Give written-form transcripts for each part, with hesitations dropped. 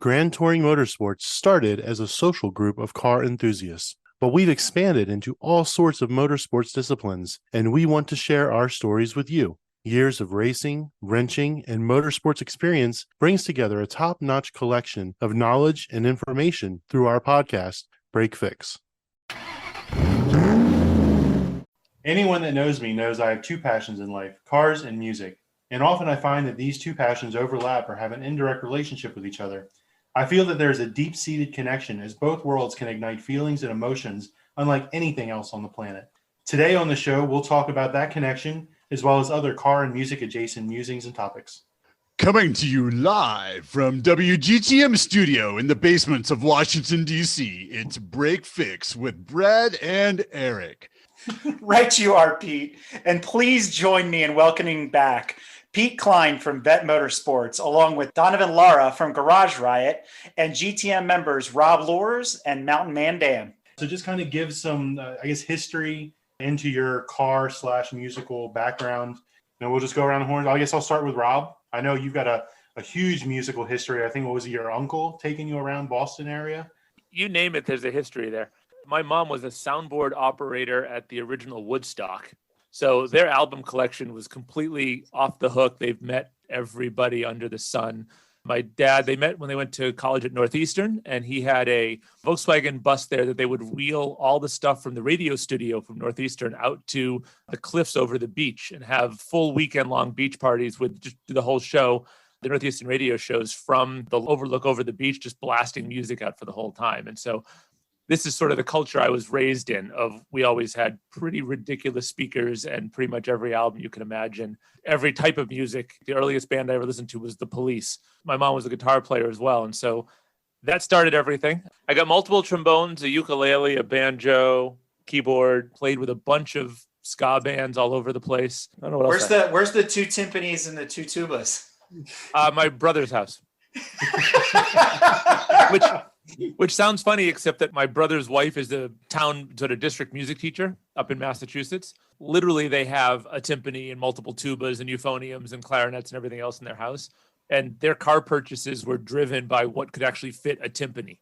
Grand Touring Motorsports started as a social group of car enthusiasts, but we've expanded into all sorts of motorsports disciplines, and we want to share our stories with you. Years of racing, wrenching, and motorsports experience brings together a top-notch collection of knowledge and information through our podcast, Break Fix. Anyone that knows me knows I have two passions in life, cars and music. And often I find that these two passions overlap or have an indirect relationship with each other. I feel that there is a deep-seated connection as both worlds can ignite feelings and emotions unlike anything else on the planet. Today on the show, we'll talk about that connection as well as other car and music adjacent musings and topics. Coming to you live from WGTM studio in the basements of Washington, D.C., it's Break Fix with Brad and Eric. Right you are, Pete. And please join me in welcoming back Pete Cline from VETMotorsports, along with Donovan Lara from GarageRiot, and GTM members Rob Luhrs and Mountain Man Dan. So just kind of give some, history into your car / musical background. And we'll just go around the horn. I guess I'll start with Rob. I know you've got a huge musical history. I think, what was it, your uncle taking you around Boston area? You name it, there's a history there. My mom was a soundboard operator at the original Woodstock. So their album collection was completely off the hook. They've met everybody under the sun. My dad, they met when they went to college at Northeastern, and he had a Volkswagen bus there that they would wheel all the stuff from the radio studio from Northeastern out to the cliffs over the beach and have full weekend-long beach parties with just the whole show, the Northeastern radio shows from the overlook over the beach, just blasting music out for the whole time. And so this is sort of the culture I was raised in. We always had pretty ridiculous speakers and pretty much every album you can imagine, every type of music. The earliest band I ever listened to was The Police. My mom was a guitar player as well. And so that started everything. I got multiple trombones, a ukulele, a banjo, keyboard, played with a bunch of ska bands all over the place. I don't know what else. Where's the two timpanis and the two tubas? My brother's house. Which sounds funny, except that my brother's wife is the town sort of district music teacher up in Massachusetts. Literally, they have a timpani and multiple tubas and euphoniums and clarinets and everything else in their house. And their car purchases were driven by what could actually fit a timpani.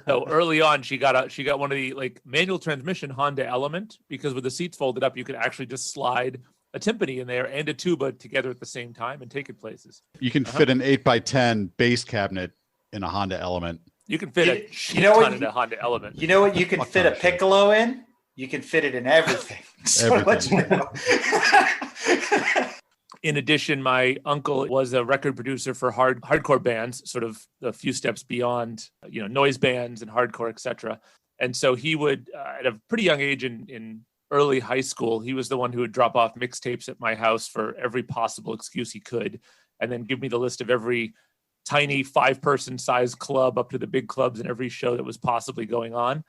So early on, she got one of the manual transmission Honda Element, because with the seats folded up, you could actually just slide a timpani in there and a tuba together at the same time and take it places. You can fit an 8x10 bass cabinet in a Honda Element. You can fit a shit ton in a Honda Element. You know what you can fit a piccolo in? You can fit it in everything. So let you know. In addition, my uncle was a record producer for hardcore bands, sort of a few steps beyond, noise bands and hardcore, etc. And so he would, at a pretty young age in early high school, he was the one who would drop off mixtapes at my house for every possible excuse he could, and then give me the list of every tiny 5-person size club up to the big clubs and every show that was possibly going on.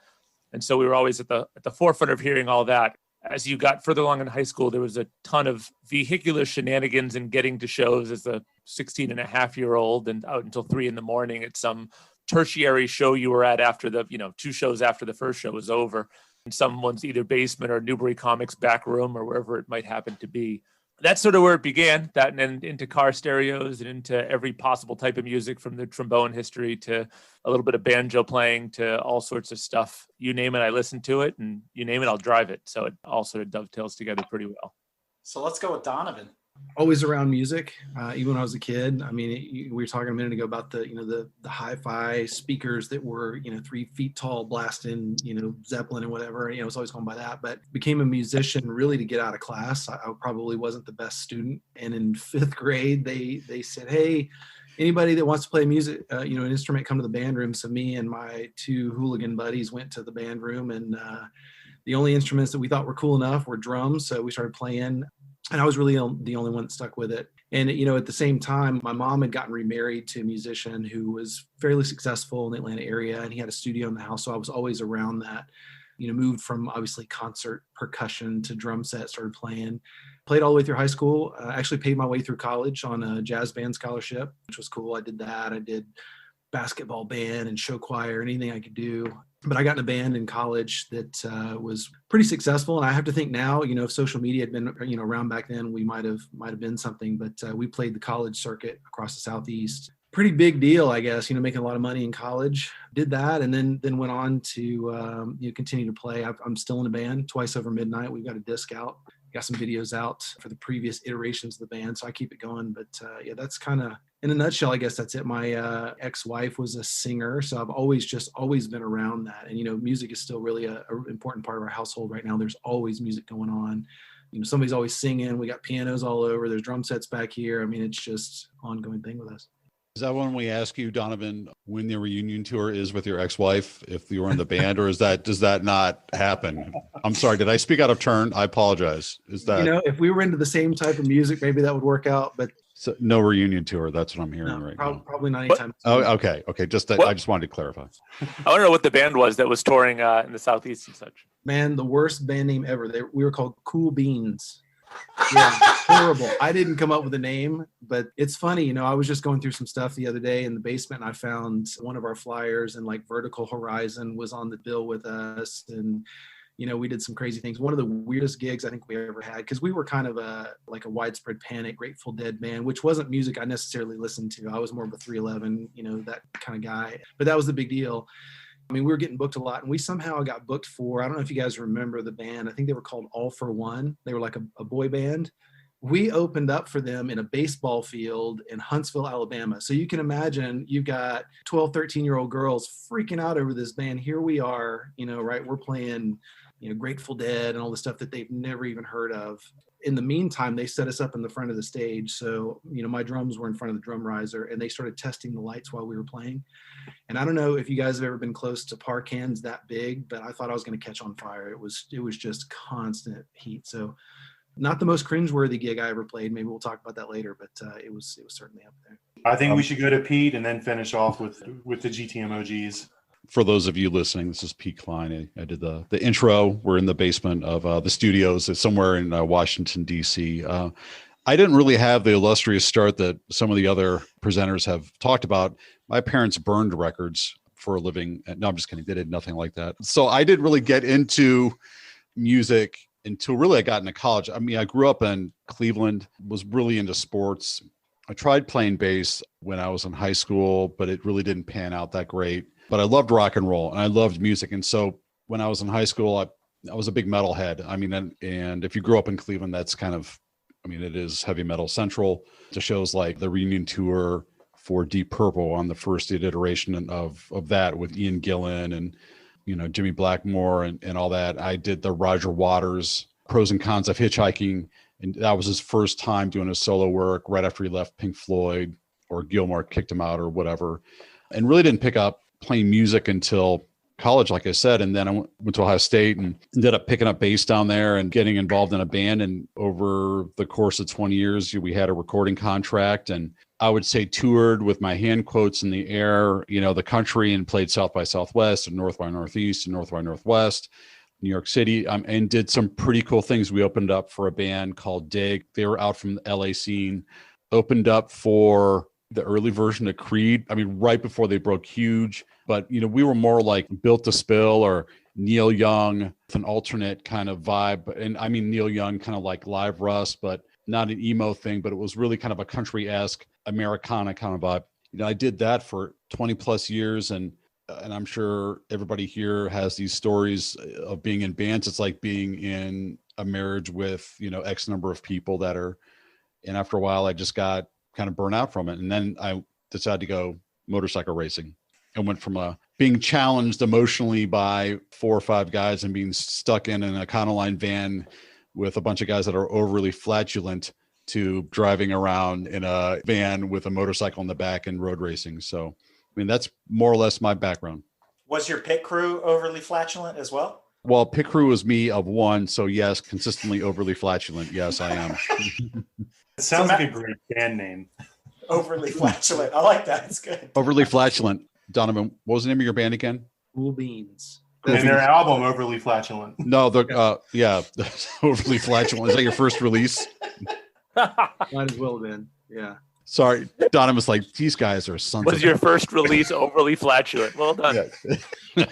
And so we were always at the forefront of hearing all that. As you got further along in high school, there was a ton of vehicular shenanigans and getting to shows as a 16-and-a-half-year-old and out until 3 a.m. at some tertiary show you were at after the, 2 shows after the first show was over, in someone's either basement or Newbury Comics back room or wherever it might happen to be. That's sort of where it began, that and then into car stereos and into every possible type of music, from the trombone history to a little bit of banjo playing to all sorts of stuff. You name it, I listen to it, and you name it, I'll drive it. So it all sort of dovetails together pretty well. So let's go with Donovan. Always around music, even when I was a kid. I mean, we were talking a minute ago about the hi-fi speakers that were 3 feet tall, blasting Zeppelin and whatever. I was always going by that. But became a musician really to get out of class. I probably wasn't the best student, and in 5th grade they said, "Hey, anybody that wants to play music, an instrument, come to the band room." So me and my 2 hooligan buddies went to the band room, and the only instruments that we thought were cool enough were drums. So we started playing. And I was really the only one that stuck with it. And, at the same time, my mom had gotten remarried to a musician who was fairly successful in the Atlanta area, and he had a studio in the house. So I was always around that, moved from obviously concert percussion to drum set, started played all the way through high school. Actually paid my way through college on a jazz band scholarship, which was cool. I did that. I did basketball band and show choir, anything I could do. But I got in a band in college that was pretty successful. And I have to think now, if social media had been, around back then, we might have been something. But we played the college circuit across the Southeast pretty big deal, I guess, making a lot of money in college. Did that, and then went on to continue to play. I'm still in a band, Twice Over Midnight. We've got a disc out, got some videos out for the previous iterations of the band, so I keep it going. But that's kind of, in a nutshell, I guess that's it. My ex-wife was a singer, so I've always been around that. And music is still really a important part of our household right now. There's always music going on. Somebody's always singing. We got pianos all over. There's drum sets back here. I mean, it's just an ongoing thing with us. Is that when we ask you, Donovan, when the reunion tour is with your ex-wife, if you were in the band, or does that not happen? I'm sorry. Did I speak out of turn? I apologize. Is that, if we were into the same type of music, maybe that would work out, but so no reunion tour. That's what I'm hearing now. Probably not anytime soon. Oh, okay. Okay. I just wanted to clarify. I want to know what the band was that was touring in the Southeast and such. Man, the worst band name ever. We were called Cool Beans. Yeah, horrible. I didn't come up with a name, but it's funny. I was just going through some stuff the other day in the basement, and I found one of our flyers, and like Vertical Horizon was on the bill with us, and we did some crazy things. One of the weirdest gigs I think we ever had, because we were kind of a Widespread Panic, Grateful Dead band, which wasn't music I necessarily listened to. I was more of a 311, that kind of guy. But that was the big deal. I mean, we were getting booked a lot, and we somehow got booked for, I don't know if you guys remember the band. I think they were called All for One. They were like a boy band. We opened up for them in a baseball field in Huntsville, Alabama. So you can imagine you've got 12, 13-year-old girls freaking out over this band. Here we are, right? We're playing, Grateful Dead and all the stuff that they've never even heard of. In the meantime, they set us up in the front of the stage. So, my drums were in front of the drum riser, and they started testing the lights while we were playing. And I don't know if you guys have ever been close to par cans that big, but I thought I was going to catch on fire. It was just constant heat. So not the most cringeworthy gig I ever played. Maybe we'll talk about that later, but it was certainly up there. I think we should go to Pete and then finish off with the GTM OGs. For those of you listening, this is Pete Cline. I did the intro. We're in the basement of the studios. It's somewhere in Washington, D.C. I didn't really have the illustrious start that some of the other presenters have talked about. My parents burned records for a living. No, I'm just kidding. They did nothing like that. So I didn't really get into music until really I got into college. I mean, I grew up in Cleveland, was really into sports. I tried playing bass when I was in high school, but it really didn't pan out that great. But I loved rock and roll and I loved music. And so when I was in high school, I was a big metalhead. I mean, and if you grew up in Cleveland, that's kind of, it is heavy metal central to shows like the reunion tour for Deep Purple on the first iteration of that with Ian Gillan and, Jimmy Blackmore and all that. I did the Roger Waters Pros and Cons of Hitchhiking. And that was his first time doing his solo work right after he left Pink Floyd or Gilmore kicked him out or whatever. And really didn't pick up playing music until college, like I said. And then I went to Ohio State and ended up picking up bass down there and getting involved in a band. And over the course of 20 years, we had a recording contract, and I would say toured with my hand quotes in the air, the country, and played South by Southwest and North by Northeast and North by Northwest, New York City, and did some pretty cool things. We opened up for a band called Dig. They were out from the LA scene, opened up for the early version of Creed. Right before they broke huge, but we were more like Built to Spill or Neil Young with an alternate kind of vibe. And Neil Young kind of like Live Rust, but not an emo thing, but it was really kind of a country-esque Americana kind of vibe. I did that for 20 plus years. And I'm sure everybody here has these stories of being in bands. It's like being in a marriage with, X number of people and after a while I just got kind of burnt out from it. And then I decided to go motorcycle racing and went from being challenged emotionally by 4 or 5 guys and being stuck in an Econoline van with a bunch of guys that are overly flatulent to driving around in a van with a motorcycle in the back and road racing. So, that's more or less my background. Was your pit crew overly flatulent as well? Well, pit crew was me of one. So yes, consistently overly flatulent. Yes, I am. It sounds like a great band name. Overly flatulent. I like that. It's good. Overly flatulent. Donovan, what was the name of your band again? Cool Beans. And their album, Overly Flatulent. No, Overly Flatulent. Is that your first release? Might as well have been. Yeah. Sorry, Donovan was like, these guys are sons. Was your first release Overly Flatulent? Well done. Yeah.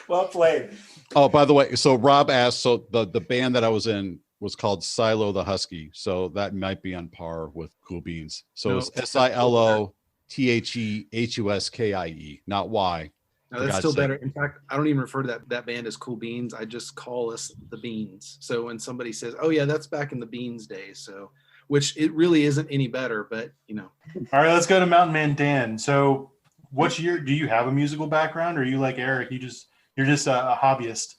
Well played. Oh, by the way, so Rob asked, so the band that I was in was called Silo the Husky. So that might be on par with Cool Beans. So it's SILO TheHuSkie, not Y. No, For that's God's still sake. better. In fact, I don't even refer to that band as Cool Beans. I just call us the Beans. So when somebody says, "Oh yeah, that's back in the Beans days," so which it really isn't any better, but you know. All right, let's go to Mountain Man Dan. So, do you have a musical background, or are you like Eric? You're just a hobbyist?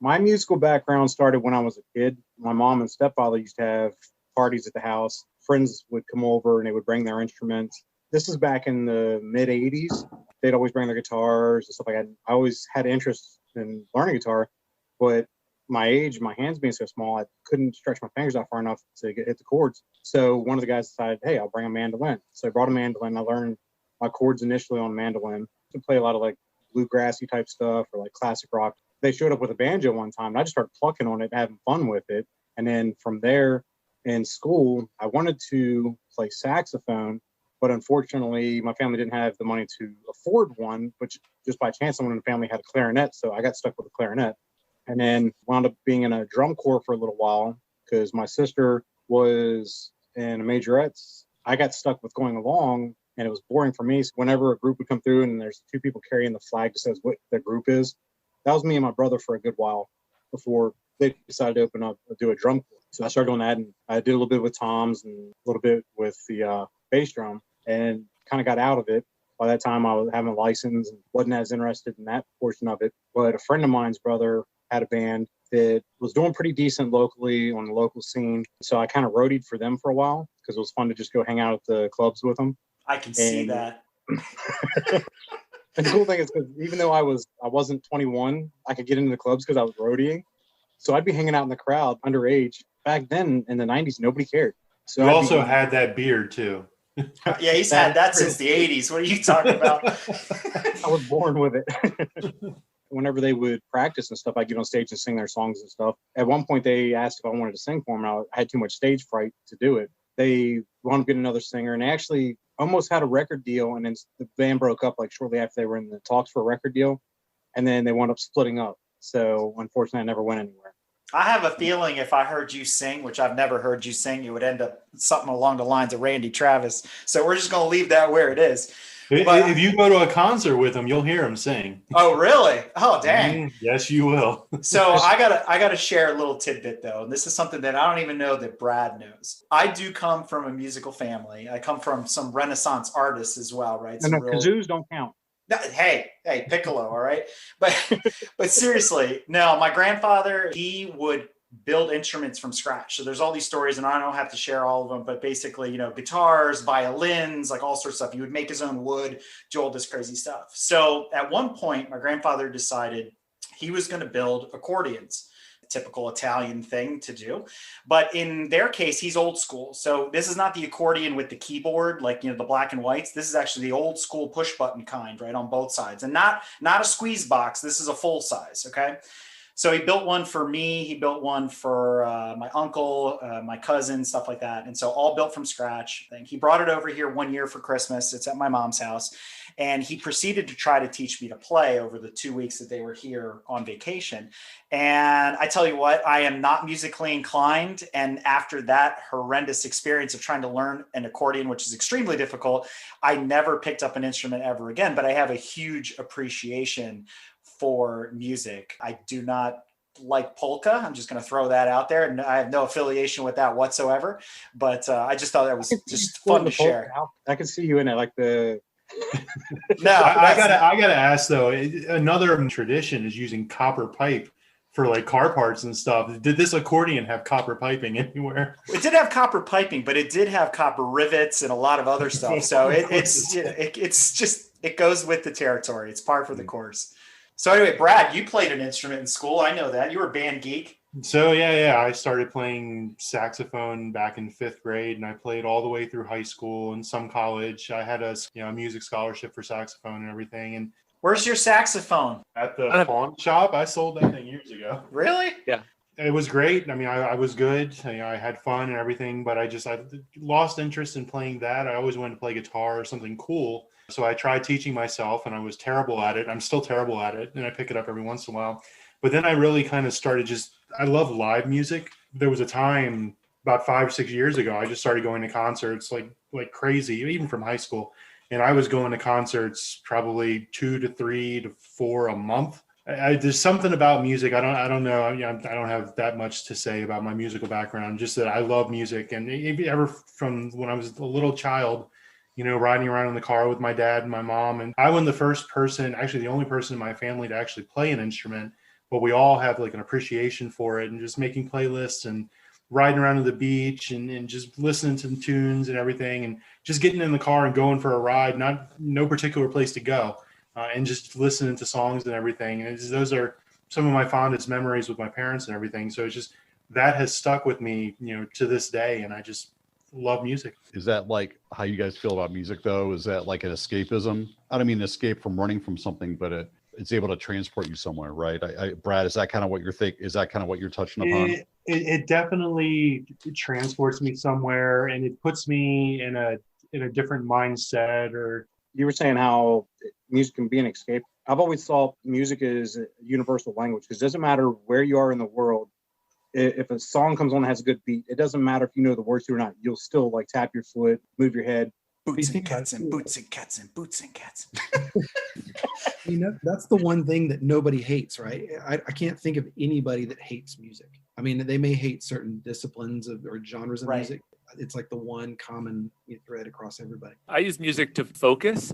My musical background started when I was a kid. My mom and stepfather used to have parties at the house. Friends would come over and they would bring their instruments. This is back in the mid 80s. They'd always bring their guitars and stuff like that. I always had interest in learning guitar, but my age, my hands being so small, I couldn't stretch my fingers out far enough to hit the chords. So one of the guys decided, hey, I'll bring a mandolin. So I brought a mandolin. I learned my chords initially on mandolin to play a lot of like bluegrassy type stuff or like classic rock. They showed up with a banjo one time and I just started plucking on it, having fun with it. And then from there in school, I wanted to play saxophone, but unfortunately my family didn't have the money to afford one, which just by chance someone in the family had a clarinet. So I got stuck with a clarinet and then wound up being in a drum corps for a little while because my sister was in a majorettes. I got stuck with going along and it was boring for me. So whenever a group would come through and there's two people carrying the flag that says what the group is, that was me and my brother for a good while before they decided to do a drum corps. So I started doing that and I did a little bit with toms and a little bit with the bass drum and kind of got out of it. By that time I was having a license and wasn't as interested in that portion of it. But a friend of mine's brother had a band that was doing pretty decent locally on the local scene. So I kind of roadied for them for a while because it was fun to just go hang out at the clubs with them. I can see that. And the cool thing is because even though I wasn't 21, I could get into the clubs because I was roadieing. So I'd be hanging out in the crowd underage. Back then in the 90s, nobody cared. So you also had that beard too. Yeah, he's had that since the 80s. What are you talking about? I was born with it. Whenever they would practice and stuff, I'd get on stage and sing their songs and stuff. At one point, they asked if I wanted to sing for them. I had too much stage fright to do it. They wanted to get another singer, and they actually almost had a record deal, and then the band broke up like shortly after they were in the talks for a record deal, and then they wound up splitting up. So unfortunately, I never went anywhere. I have a feeling if I heard you sing, which I've never heard you sing, you would end up something along the lines of Randy Travis. So we're just going to leave that where it is. But, if you go to a concert with him, you'll hear him sing. Oh, really? Oh, dang. Yes, you will. So I gotta share a little tidbit though. And this is something that I don't even know that Brad knows. I do come from a musical family. I come from some Renaissance artists as well, right? No, kazoos don't count. Hey, piccolo, all right? But seriously, no, my grandfather, he would build instruments from scratch. So there's all these stories and I don't have to share all of them, but basically, guitars, violins, like all sorts of stuff. He would make his own wood, do all this crazy stuff. So at one point, my grandfather decided he was going to build accordions. Typical Italian thing to do. But in their case, he's old school. So this is not the accordion with the keyboard, like, the black and whites. This is actually the old school push button kind, right, on both sides. And not a squeeze box. This is a full size, okay? So he built one for me. He built one for my uncle, my cousin, stuff like that. And so all built from scratch. He brought it over here one year for Christmas. It's at my mom's house. And he proceeded to try to teach me to play over the 2 weeks that they were here on vacation. And I tell you what, I am not musically inclined. And after that horrendous experience of trying to learn an accordion, which is extremely difficult, I never picked up an instrument ever again. But I have a huge appreciation for music. I do not like polka. I'm just going to throw that out there. And I have no affiliation with that whatsoever. But I just thought that was just fun to share. I could see you in it, like the... No, I gotta ask though. Another tradition is using copper pipe for like car parts and stuff. Did this accordion have copper piping anywhere? It did have copper piping, but it did have copper rivets and a lot of other stuff. So it goes with the territory. It's par for the course. So anyway, Brad, you played an instrument in school. I know that. You were a band geek. So yeah, I started playing saxophone back in 5th grade, and I played all the way through high school and some college. I had a music scholarship for saxophone and everything. And where's your saxophone? At the pawn shop. I sold that thing years ago. Really? Yeah. It was great. I mean, I was good. I had fun and everything, but I lost interest in playing that. I always wanted to play guitar or something cool. So I tried teaching myself, and I was terrible at it. I'm still terrible at it, and I pick it up every once in a while. But then I really kind of started I love live music. There was a time about 5 or 6 years ago, I just started going to concerts like crazy, even from high school. and I was going to concerts probably 2 to 3 to 4 a month. There's something about music. I don't know. I don't have that much to say about my musical background. Just that I love music, and ever from when I was a little child, riding around in the car with my dad and my mom. And I was the first person, actually the only person in my family to actually play an instrument. But we all have like an appreciation for it, and just making playlists and riding around to the beach and just listening to the tunes and everything, and just getting in the car and going for a ride. No particular place to go. And just listening to songs and everything. And those are some of my fondest memories with my parents and everything. So it's just, that has stuck with me, to this day. And I just love music. Is that like how you guys feel about music though? Is that like an escapism? I don't mean escape from running from something, but it's able to transport you somewhere, right? Brad, is that kind of what you're is that kind of what you're touching upon? It definitely transports me somewhere, and it puts me in a different mindset. Or you were saying how music can be an escape. I've always thought music is a universal language, because it doesn't matter where you are in the world. If a song comes on that has a good beat, it doesn't matter if you know the words to it or not. You'll still like tap your foot, move your head. Boots and cats and boots and cats and boots and cats. That's the one thing that nobody hates, right? I can't think of anybody that hates music. I mean, they may hate certain disciplines or genres of music. It's like the one common thread across everybody. I use music to focus.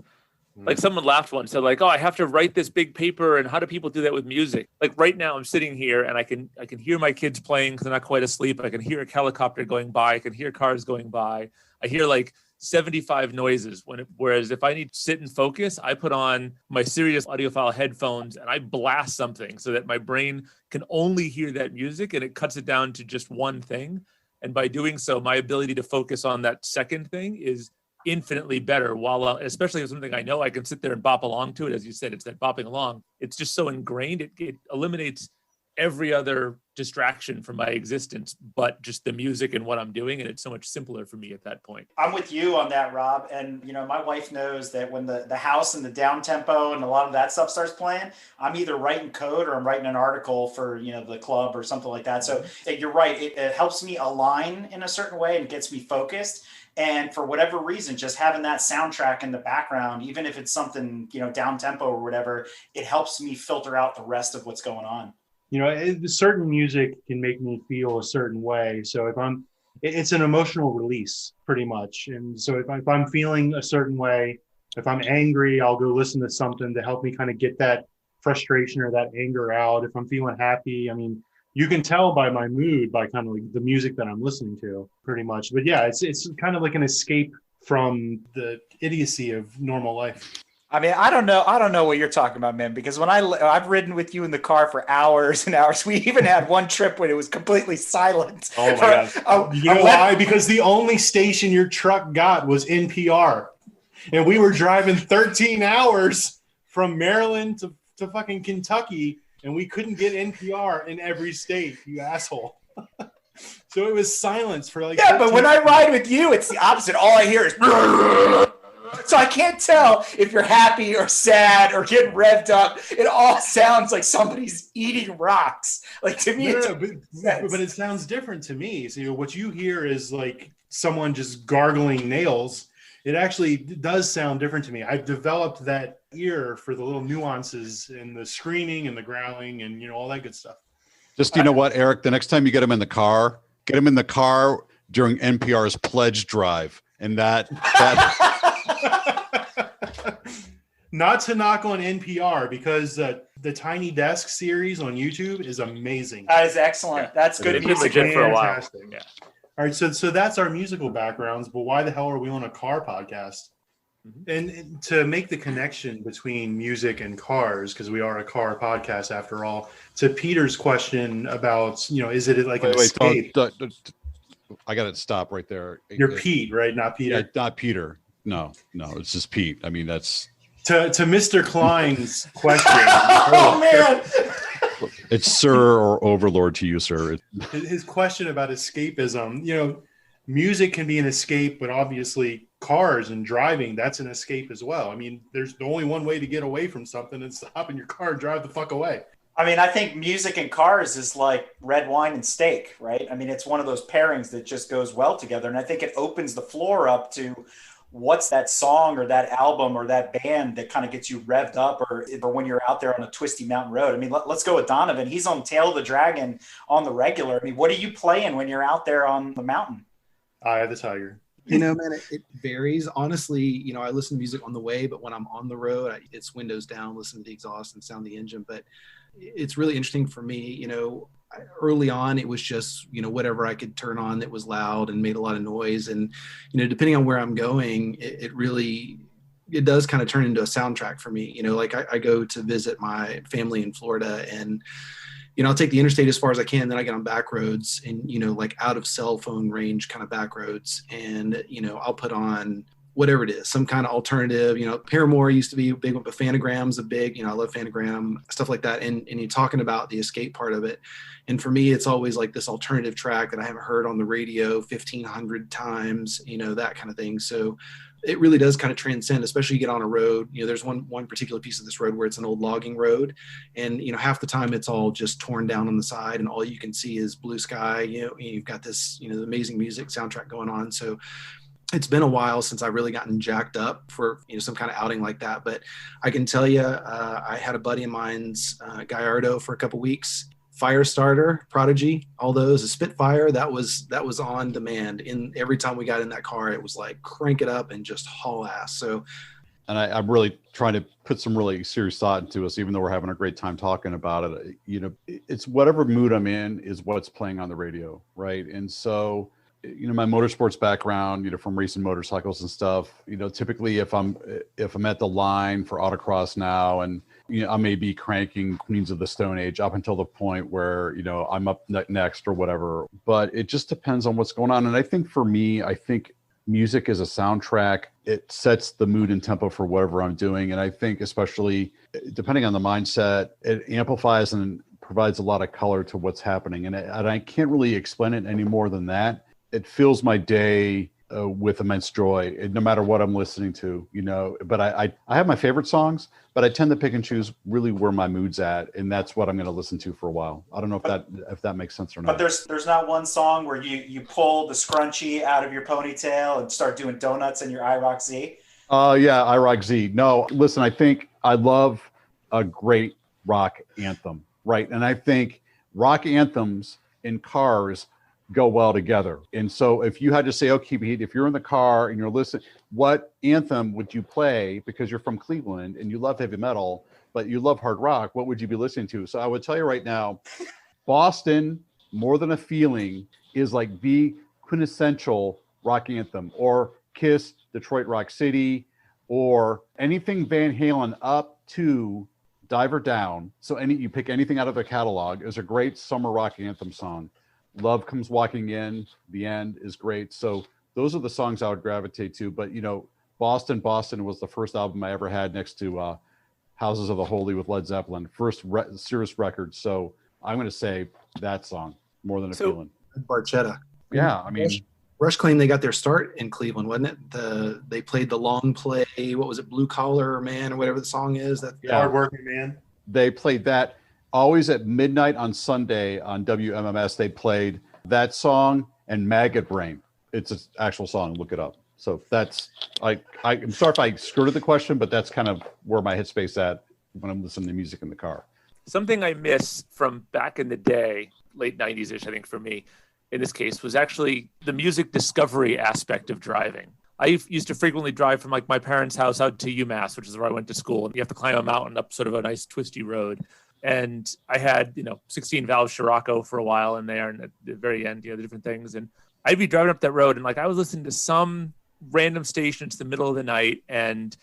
Like someone laughed once, said like, "Oh, I have to write this big paper." And how do people do that with music? Like right now, I'm sitting here and I can hear my kids playing because they're not quite asleep. I can hear a helicopter going by. I can hear cars going by. I hear like 75 noises. Whereas if I need to sit and focus, I put on my Sirius audiophile headphones and I blast something so that my brain can only hear that music, and it cuts it down to just one thing. And by doing so, my ability to focus on that second thing is infinitely better, while especially if something I know, I can sit there and bop along to it. As you said, it's that bopping along. It's just so ingrained. It eliminates every other distraction from my existence, but just the music and what I'm doing. And it's so much simpler for me at that point. I'm with you on that, Rob. And, my wife knows that when the house and the down tempo and a lot of that stuff starts playing, I'm either writing code or I'm writing an article for, the club or something like that. So you're right. It helps me align in a certain way and gets me focused. And for whatever reason, just having that soundtrack in the background, even if it's something, down tempo or whatever, it helps me filter out the rest of what's going on. Certain music can make me feel a certain way. So it's an emotional release pretty much. And so if I'm feeling a certain way, if I'm angry, I'll go listen to something to help me kind of get that frustration or that anger out. If I'm feeling happy, you can tell by my mood by kind of like the music that I'm listening to pretty much. But yeah, it's kind of like an escape from the idiocy of normal life. I don't know what you're talking about, man, because when I've ridden with you in the car for hours and hours. We even had one trip when it was completely silent. Oh my God. You know why? Because the only station your truck got was NPR. And we were driving 13 hours from Maryland to fucking Kentucky, and we couldn't get NPR in every state, you asshole. So it was silence for like... Yeah, but when I ride with you, it's the opposite. All I hear is... So I can't tell if you're happy or sad or getting revved up. It all sounds like somebody's eating rocks. Like to me, but it sounds different to me. So what you hear is like someone just gargling nails. It actually does sound different to me. I've developed that ear for the little nuances and the screaming and the growling and all that good stuff. Just, what, Eric, the next time you get him in the car during NPR's pledge drive. And that not to knock on NPR, because the Tiny Desk series on YouTube is amazing. That is excellent. That's good music for a while. Yeah. All right, so that's our musical backgrounds, but why the hell are we on a car podcast? And to make the connection between music and cars, because we are a car podcast after all, to Peter's question about, is it like an escape? I got to stop right there. You're Pete, right? Not Peter? Yeah, not Peter. No, it's just Pete. That's... To Mr. Kline's question. Oh, man. It's sir or overlord to you, sir. His question about escapism, music can be an escape, but obviously cars and driving, that's an escape as well. There's the only one way to get away from something is to hop in your car and drive the fuck away. I think music and cars is like red wine and steak, right? It's one of those pairings that just goes well together. And I think it opens the floor up to what's that song or that album or that band that kind of gets you revved up, or when you're out there on a twisty mountain road? I mean, let's go with Donovan. He's on Tail of the Dragon on the regular. I mean, what are you playing when you're out there on the mountain? Eye of the Tiger. You know, man, it varies. Honestly, you know, I listen to music on the way, but when I'm on the road, it's windows down, listen to the exhaust and sound the engine. But it's really interesting for me, you know, early on, it was just, you know, whatever I could turn on that was loud and made a lot of noise. And, you know, depending on where I'm going, it does kind of turn into a soundtrack for me. You know, like I go to visit my family in Florida, and, you know, I'll take the interstate as far as I can. Then I get on back roads and, you know, like out of cell phone range kind of back roads. And, you know, I'll put on whatever it is, some kind of alternative. You know, Paramore used to be big, but Phanagram's a big, you know, I love Phanagram, stuff like that. And you're talking about the escape part of it. And for me, it's always like this alternative track that I haven't heard on the radio 1,500 times, you know, that kind of thing. So it really does kind of transcend, especially you get on a road. You know, there's one particular piece of this road where it's an old logging road, and, you know, half the time it's all just torn down on the side and all you can see is blue sky. You know, you've got this, you know, amazing music soundtrack going on. So it's been a while since I've really gotten jacked up for, you know, some kind of outing like that. But I can tell you, I had a buddy of mine's, Gallardo, for a couple weeks. Firestarter, Prodigy, all those, a Spitfire, that was on demand. And every time we got in that car, it was like crank it up and just haul ass. So, and I'm really trying to put some really serious thought into us, even though we're having a great time talking about it. You know, it's whatever mood I'm in is what's playing on the radio, right? And so, you know, my motorsports background, you know, from racing motorcycles and stuff, you know, typically if I'm at the line for autocross now, and, you know, I may be cranking Queens of the Stone Age up until the point where, you know, I'm up next or whatever, but it just depends on what's going on. And I think for me, I think music is a soundtrack. It sets the mood and tempo for whatever I'm doing. And I think especially depending on the mindset, it amplifies and provides a lot of color to what's happening. And I can't really explain it any more than that. It fills my day with immense joy, no matter what I'm listening to, you know. But I have my favorite songs, but I tend to pick and choose really where my mood's at, and that's what I'm going to listen to for a while. I don't know if that makes sense or not. But there's not one song where you pull the scrunchie out of your ponytail and start doing donuts in your IROC Z. Yeah, IROC Z. No, listen, I think I love a great rock anthem, right? And I think rock anthems in cars go well together. And so if you had to say, okay, Pete, if you're in the car and you're listening, what anthem would you play? Because you're from Cleveland and you love heavy metal, but you love hard rock. What would you be listening to? So I would tell you right now, Boston, More Than a Feeling, is like the quintessential rock anthem. Or Kiss, Detroit Rock City, or anything Van Halen up to Diver Down. So you pick anything out of their catalog is a great summer rock anthem song. Love Comes Walking In, The End is great. So those are the songs I would gravitate to. But, you know, Boston was the first album I ever had next to Houses of the Holy with Led Zeppelin, first serious record. So I'm going to say that song, More Than a Feeling. Barchetta. Yeah, I mean, Rush claimed they got their start in Cleveland, wasn't it? They played the long play. What was it, Blue Collar Man or whatever the song is? Hardworking Man. They played that. Always at midnight on Sunday on WMMS, they played that song and Maggot Brain. It's an actual song. Look it up. So that's, I'm sorry if I skirted the question, but that's kind of where my headspace at when I'm listening to music in the car. Something I miss from back in the day, late 90s-ish, I think for me, in this case, was actually the music discovery aspect of driving. I used to frequently drive from like my parents' house out to UMass, which is where I went to school. And you have to climb a mountain up sort of a nice twisty road. And I had, 16 valve Scirocco for a while in there, and at the very end, the different things. And I'd be driving up that road, and like I was listening to some random station. It's the middle of the night, and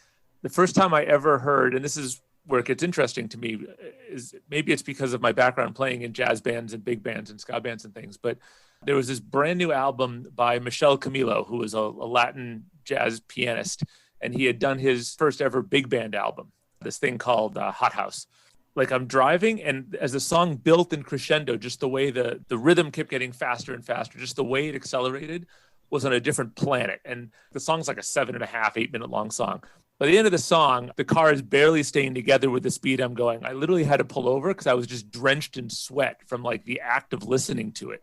the first time I ever heard, and this is where it gets interesting to me, is maybe it's because of my background playing in jazz bands and big bands and ska bands and things, but there was this brand new album by Michel Camilo, who was a Latin jazz pianist, and he had done his first ever big band album, this thing called Hot House. Like I'm driving, and as the song built in crescendo, just the way the rhythm kept getting faster and faster, just the way it accelerated was on a different planet. And the song's like a 7.5, 8-minute long song. By the end of the song, the car is barely staying together with the speed I'm going. I literally had to pull over because I was just drenched in sweat from like the act of listening to it.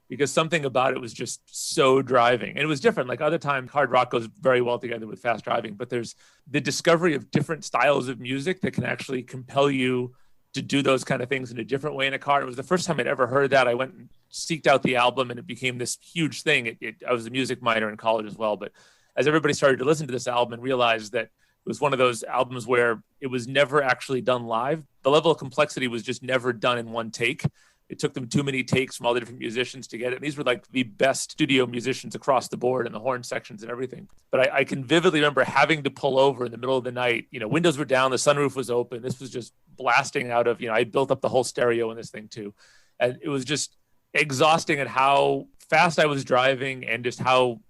because something about it was just so driving. And it was different. Like other times, hard rock goes very well together with fast driving, but there's the discovery of different styles of music that can actually compel you to do those kind of things in a different way in a car. It was the first time I'd ever heard that. I went and seeked out the album, and it became this huge thing. I was a music minor in college as well, but as everybody started to listen to this album and realized that it was one of those albums where it was never actually done live, the level of complexity was just never done in one take. It took them too many takes from all the different musicians to get it. And these were like the best studio musicians across the board, and the horn sections and everything. But I can vividly remember having to pull over in the middle of the night. Windows were down, the sunroof was open. This was just blasting out of, I built up the whole stereo in this thing too. And it was just exhausting at how fast I was driving and just how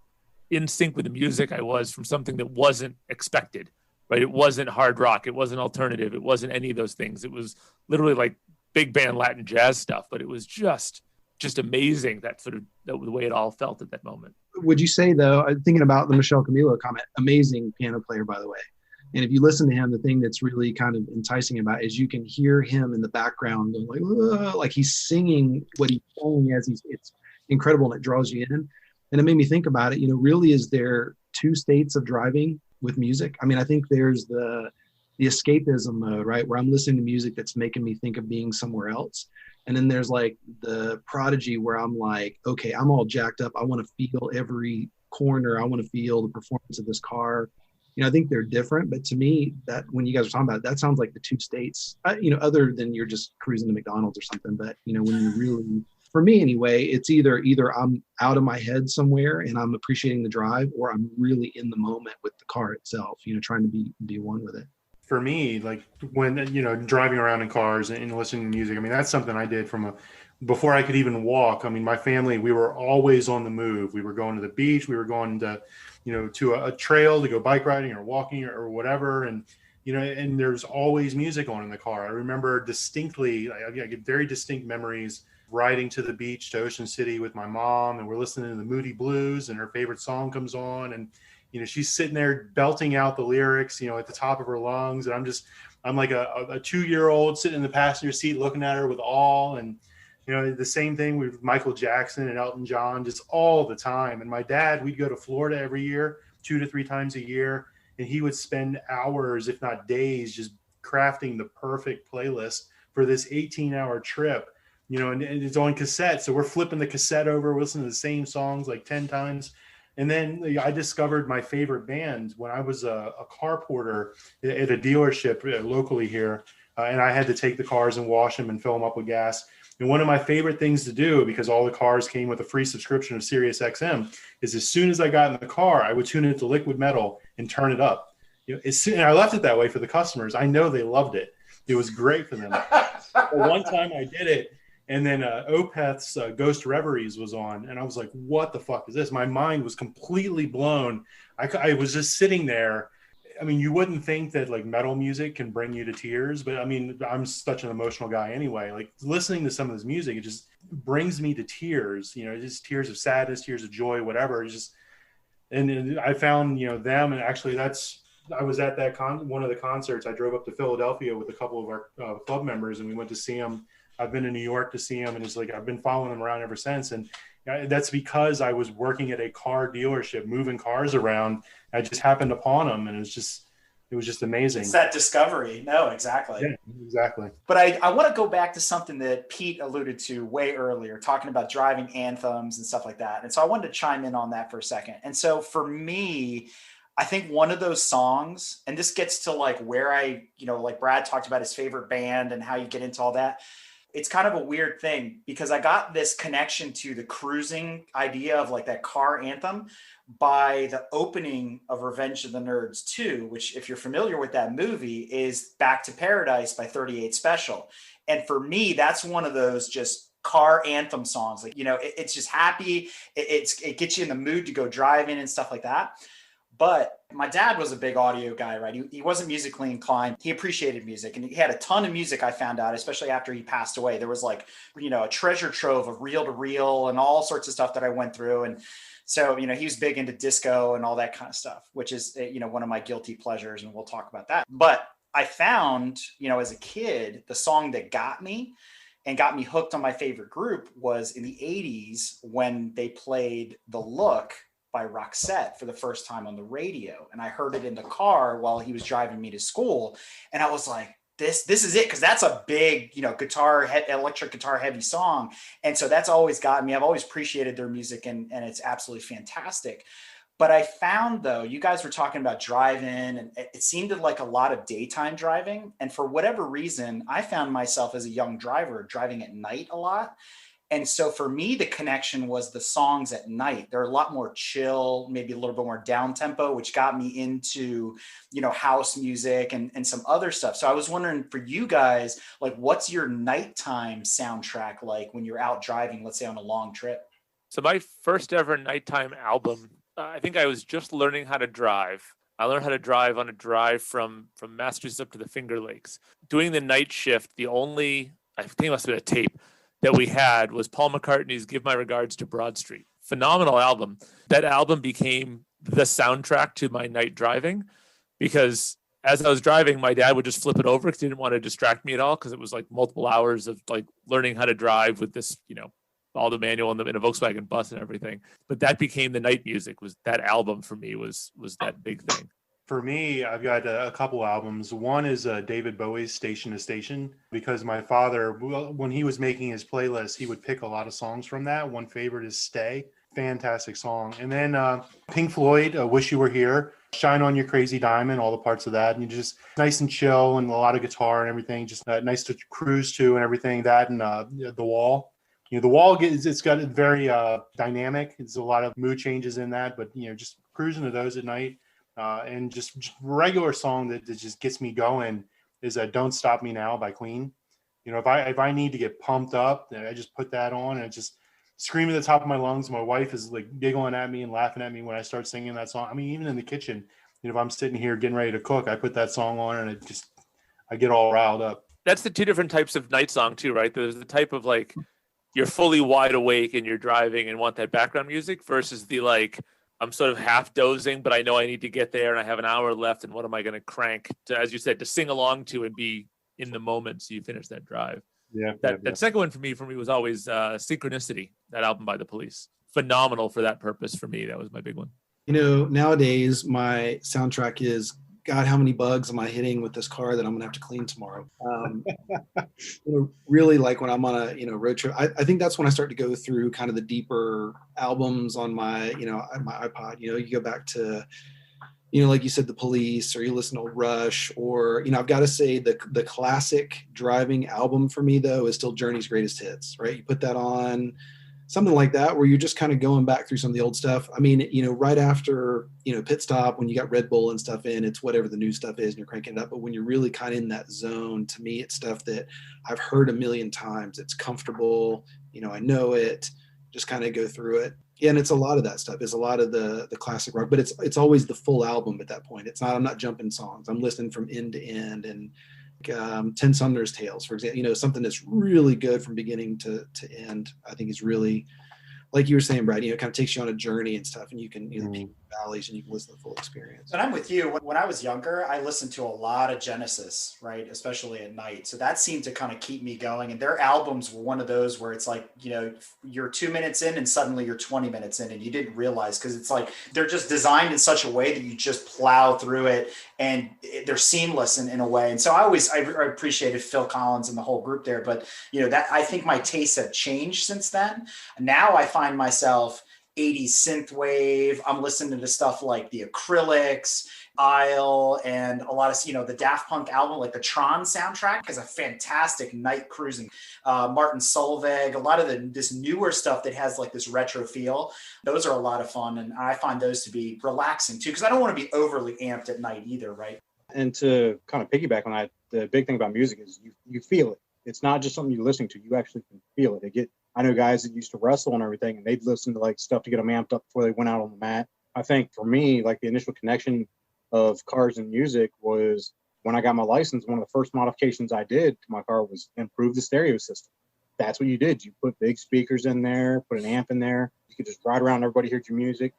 in sync with the music I was from something that wasn't expected, right? It wasn't hard rock. It wasn't alternative. It wasn't any of those things. It was literally like big band Latin jazz stuff, but it was just amazing that the way it all felt at that moment. Would you say though, thinking about the Michel Camilo comment, amazing piano player, by the way. And if you listen to him, the thing that's really kind of enticing about it is you can hear him in the background going like he's singing what he's saying it's incredible, and it draws you in. And it made me think about it, really, is there two states of driving with music? I mean, I think there's the escapism mode, right? Where I'm listening to music that's making me think of being somewhere else. And then there's like the prodigy where I'm like, okay, I'm all jacked up. I want to feel every corner. I want to feel the performance of this car. I think they're different, but to me, that when you guys are talking about it, that sounds like the two states, other than you're just cruising to McDonald's or something. But, when you're really, for me anyway, it's either I'm out of my head somewhere and I'm appreciating the drive, or I'm really in the moment with the car itself, trying to be one with it. For me, like when, driving around in cars and listening to music, I mean, that's something I did before I could even walk. I mean, my family, we were always on the move. We were going to the beach. We were going to, to a trail to go bike riding or walking or whatever. And, and there's always music on in the car. I remember distinctly, I get very distinct memories riding to the beach to Ocean City with my mom, and we're listening to the Moody Blues, and her favorite song comes on, and she's sitting there belting out the lyrics, at the top of her lungs. And I'm like a 2-year-old sitting in the passenger seat looking at her with awe. And, the same thing with Michael Jackson and Elton John, just all the time. And my dad, we'd go to Florida every year, 2 to 3 times a year. And he would spend hours, if not days, just crafting the perfect playlist for this 18-hour trip, and it's on cassette. So we're flipping the cassette over, we're listening to the same songs like 10 times. And then I discovered my favorite band when I was a car porter at a dealership locally here. And I had to take the cars and wash them and fill them up with gas. And one of my favorite things to do, because all the cars came with a free subscription of Sirius XM, is as soon as I got in the car, I would tune into liquid metal and turn it up. And I left it that way for the customers. I know they loved it. It was great for them. But one time I did it, and then Opeth's Ghost Reveries was on, and I was like, what the fuck is this? My mind was completely blown. I was just sitting there. I mean, you wouldn't think that like metal music can bring you to tears, but I mean, I'm such an emotional guy anyway. Like listening to some of this music, it just brings me to tears, just tears of sadness, tears of joy, whatever. It's just, and I found, them, and actually I was at that one of the concerts. I drove up to Philadelphia with a couple of our club members, and we went to see them. I've been to New York to see them, and it's like I've been following them around ever since. And that's because I was working at a car dealership, moving cars around. I just happened upon them, and it was just amazing. It's that discovery. No, exactly. Yeah, exactly. But I want to go back to something that Pete alluded to way earlier, talking about driving anthems and stuff like that. And so I wanted to chime in on that for a second. And so for me, I think one of those songs, and this gets to like where like Brad talked about his favorite band and how you get into all that. It's kind of a weird thing because I got this connection to the cruising idea of like that car anthem by the opening of Revenge of the Nerds 2, which if you're familiar with that movie is Back to Paradise by 38 Special. And for me, that's one of those just car anthem songs. Like, it's just happy. It gets you in the mood to go driving and stuff like that. But my dad was a big audio guy, right? He wasn't musically inclined. He appreciated music, and he had a ton of music, I found out, especially after he passed away. There was like, a treasure trove of reel to reel and all sorts of stuff that I went through. And so, he was big into disco and all that kind of stuff, which is, one of my guilty pleasures. And we'll talk about that. But I found, as a kid, the song that got me, and got me hooked on my favorite group was in the 80s when they played The Look by Roxette for the first time on the radio. And I heard it in the car while he was driving me to school. And I was like, this is it. Cause that's a big, electric guitar heavy song. And so that's always gotten me. I've always appreciated their music and it's absolutely fantastic. But I found though, you guys were talking about driving and it seemed like a lot of daytime driving. And for whatever reason, I found myself as a young driver driving at night a lot. And so for me, the connection was the songs at night. They're a lot more chill, maybe a little bit more down tempo, which got me into, house music and some other stuff. So I was wondering for you guys, like, what's your nighttime soundtrack like when you're out driving, let's say on a long trip? So my first ever nighttime album, I think I was just learning how to drive. I learned how to drive on a drive from Massachusetts up to the Finger Lakes. Doing the night shift, I think it must have been a tape that we had was Paul McCartney's Give My Regards to Broad Street. Phenomenal album. That album became the soundtrack to my night driving because as I was driving, my dad would just flip it over because he didn't want to distract me at all because it was like multiple hours of like learning how to drive with this, all the manual in a Volkswagen bus and everything. But that became the night music. Was that album for me was that big thing. For me, I've got a couple albums. One is David Bowie's Station to Station, because my father, when he was making his playlist, he would pick a lot of songs from that. One favorite is Stay. Fantastic song. And then Pink Floyd, Wish You Were Here, Shine On Your Crazy Diamond, all the parts of that. And you just nice and chill and a lot of guitar and everything, just nice to cruise to and everything. That and The Wall. The Wall, it's got a very dynamic. There's a lot of mood changes in that, but, just cruising to those at night. And just regular song that just gets me going is Don't Stop Me Now by Queen. If I need to get pumped up, I just put that on and I just scream at the top of my lungs. My wife is like giggling at me and laughing at me when I start singing that song. I mean, even in the kitchen, if I'm sitting here getting ready to cook, I put that song on and I get all riled up. That's the two different types of night song too, right? There's the type of like, you're fully wide awake and you're driving and want that background music versus the like, I'm sort of half dozing, but I know I need to get there and I have an hour left. And what am I going to crank to, as you said, to sing along to and be in the moment so you finish that drive? Yeah. That second one for me was always Synchronicity, that album by The Police. Phenomenal for that purpose for me. That was my big one. Nowadays my soundtrack is, God, how many bugs am I hitting with this car that I'm gonna have to clean tomorrow? Really, like when I'm on a road trip, I think that's when I start to go through kind of the deeper albums on my my iPod. You go back to like you said, The Police, or you listen to Rush, or I've got to say the classic driving album for me though is still Journey's Greatest Hits. Right, you put that on. Something like that, where you're just kind of going back through some of the old stuff. I mean, right after, pit stop, when you got Red Bull and stuff in, it's whatever the new stuff is and you're cranking it up. But when you're really kind of in that zone, to me, it's stuff that I've heard a million times. It's comfortable. I know it, just kind of go through it. Yeah, and it's a lot of that stuff. It's a lot of the classic rock, but it's always the full album at that point. I'm not jumping songs. I'm listening from end to end. And 10 Sumner's Tales, for example, something that's really good from beginning to end, I think is really, like you were saying, Brad, it kind of takes you on a journey and stuff, and you can peak valleys and you can listen to the full experience. And I'm with you. When I was younger, I listened to a lot of Genesis, right? Especially at night. So that seemed to kind of keep me going. And their albums were one of those where it's like, you're 2 minutes in and suddenly you're 20 minutes in and you didn't realize, because it's like, they're just designed in such a way that you just plow through it and they're seamless in a way. And so I appreciated Phil Collins and the whole group there, but that I think my tastes have changed since then. Now I find myself 80s synthwave. I'm listening to stuff like the Acrylics, Isle, and a lot of, the Daft Punk album, like the Tron soundtrack is a fantastic night cruising. Martin Solveig, a lot of this newer stuff that has like this retro feel. Those are a lot of fun. And I find those to be relaxing too, because I don't want to be overly amped at night either, right? And to kind of piggyback on that, the big thing about music is you feel it. It's not just something you're listening to. You actually can feel it. I know guys that used to wrestle and everything, and they'd listen to like stuff to get them amped up before they went out on the mat. I think for me, like the initial connection of cars and music was when I got my license. One of the first modifications I did to my car was improve the stereo system. That's what you did. You put big speakers in there, put an amp in there. You could just ride around, everybody heard your music.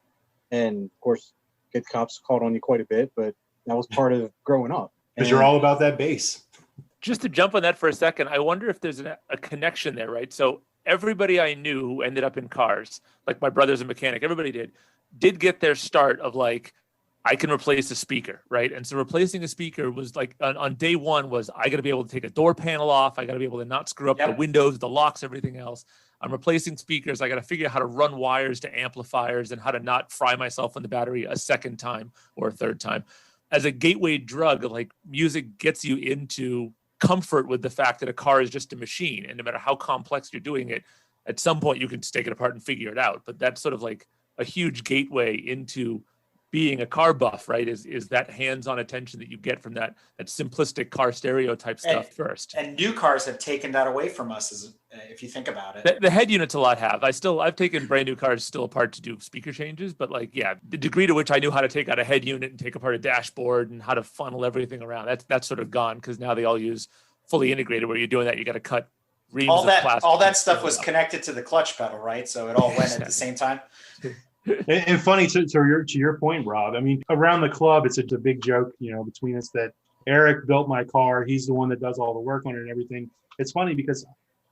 And of course, good cops called on you quite a bit, but that was part of growing up. Because you're all about that bass. Just to jump on that for a second, I wonder if there's a connection there, right? So everybody I knew who ended up in cars, like my brother's a mechanic, everybody did get their start of like, I can replace a speaker, right? And so replacing a speaker was like on day one was I got to be able to take a door panel off. I got to be able to not screw up the windows, the locks, everything else. I'm replacing speakers. I got to figure out how to run wires to amplifiers and how to not fry myself on the battery a second time or a third time. As a gateway drug, like music gets you into comfort with the fact that a car is just a machine. And no matter how complex you're doing it, at some point you can just take it apart and figure it out. But that's sort of like a huge gateway into being a car buff, right? Is that hands-on attention that you get from that simplistic car stereotype stuff first. And new cars have taken that away from us, if you think about it. The head units a lot have. I've taken brand new cars still apart to do speaker changes, but like, yeah, the degree to which I knew how to take out a head unit and take apart a dashboard and how to funnel everything around, that's sort of gone because now they all use fully integrated. Where you're doing that, you got to cut reams of plastic. All that stuff was connected to the clutch pedal, right? So it all went at the same time. And funny to your point, Rob. I mean, around the club, it's a big joke, between us that Eric built my car. He's the one that does all the work on it and everything. It's funny because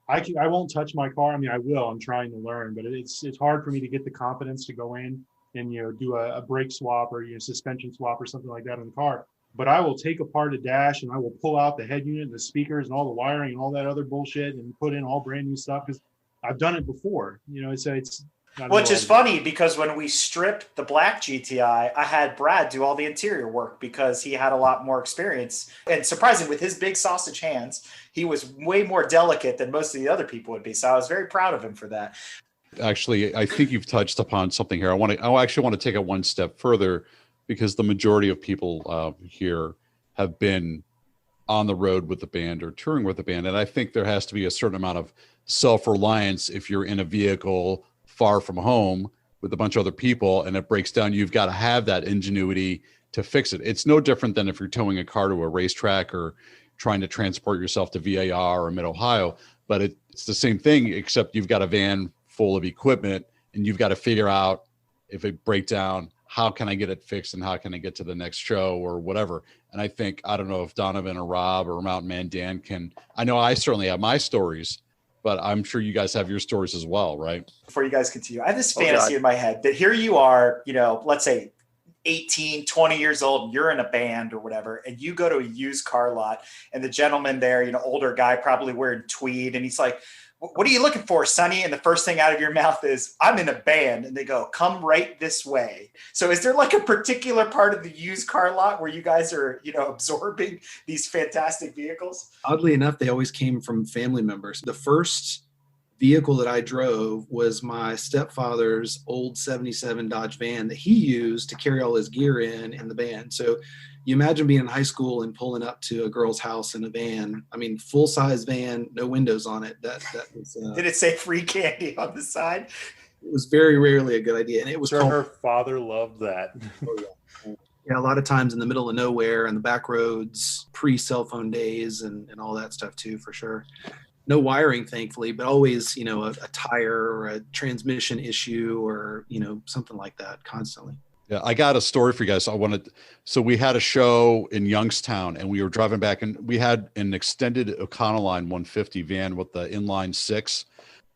I won't touch my car. I mean, I will. I'm trying to learn, but it's hard for me to get the confidence to go in and do a brake swap or suspension swap or something like that in the car. But I will take apart a dash and I will pull out the head unit and the speakers and all the wiring and all that other bullshit and put in all brand new stuff because I've done it before. It's which is funny because when we stripped the black GTI, I had Brad do all the interior work because he had a lot more experience. And surprisingly, with his big sausage hands, he was way more delicate than most of the other people would be. So I was very proud of him for that. Actually, I think you've touched upon something here. I actually want to take it one step further because the majority of people here have been on the road with the band or touring with the band. And I think there has to be a certain amount of self-reliance if you're in a vehicle far from home with a bunch of other people and it breaks down. You've got to have that ingenuity to fix it. It's no different than if you're towing a car to a racetrack or trying to transport yourself to VAR or Mid-Ohio, but it's the same thing, except you've got a van full of equipment and you've got to figure out if it breaks down, how can I get it fixed and how can I get to the next show or whatever. And I think, I don't know if Donovan or Rob or Mountain Man Dan I know I certainly have my stories, but I'm sure you guys have your stories as well, right? Before you guys continue, I have this fantasy in my head that here you are, let's say 18, 20 years old, and you're in a band or whatever, and you go to a used car lot and the gentleman there, older guy, probably wearing tweed. And he's like, "What are you looking for, Sonny?" And the first thing out of your mouth is, "I'm in a band." And they go, "Come right this way." So is there like a particular part of the used car lot where you guys are, absorbing these fantastic vehicles? Oddly enough, they always came from family members. The first vehicle that I drove was my stepfather's old 77 Dodge van that he used to carry all his gear in the band. So you imagine being in high school and pulling up to a girl's house in a van. I mean, full size van, no windows on it. That was. Did it say free candy on the side? It was very rarely a good idea, and it was. Her father loved that. Yeah, a lot of times in the middle of nowhere and the back roads, pre-cell phone days, and all that stuff too, for sure. No wiring, thankfully, but always, a tire or a transmission issue or, something like that constantly. Yeah, I got a story for you guys. So we had a show in Youngstown and we were driving back and we had an extended Econoline 150 van with the inline six.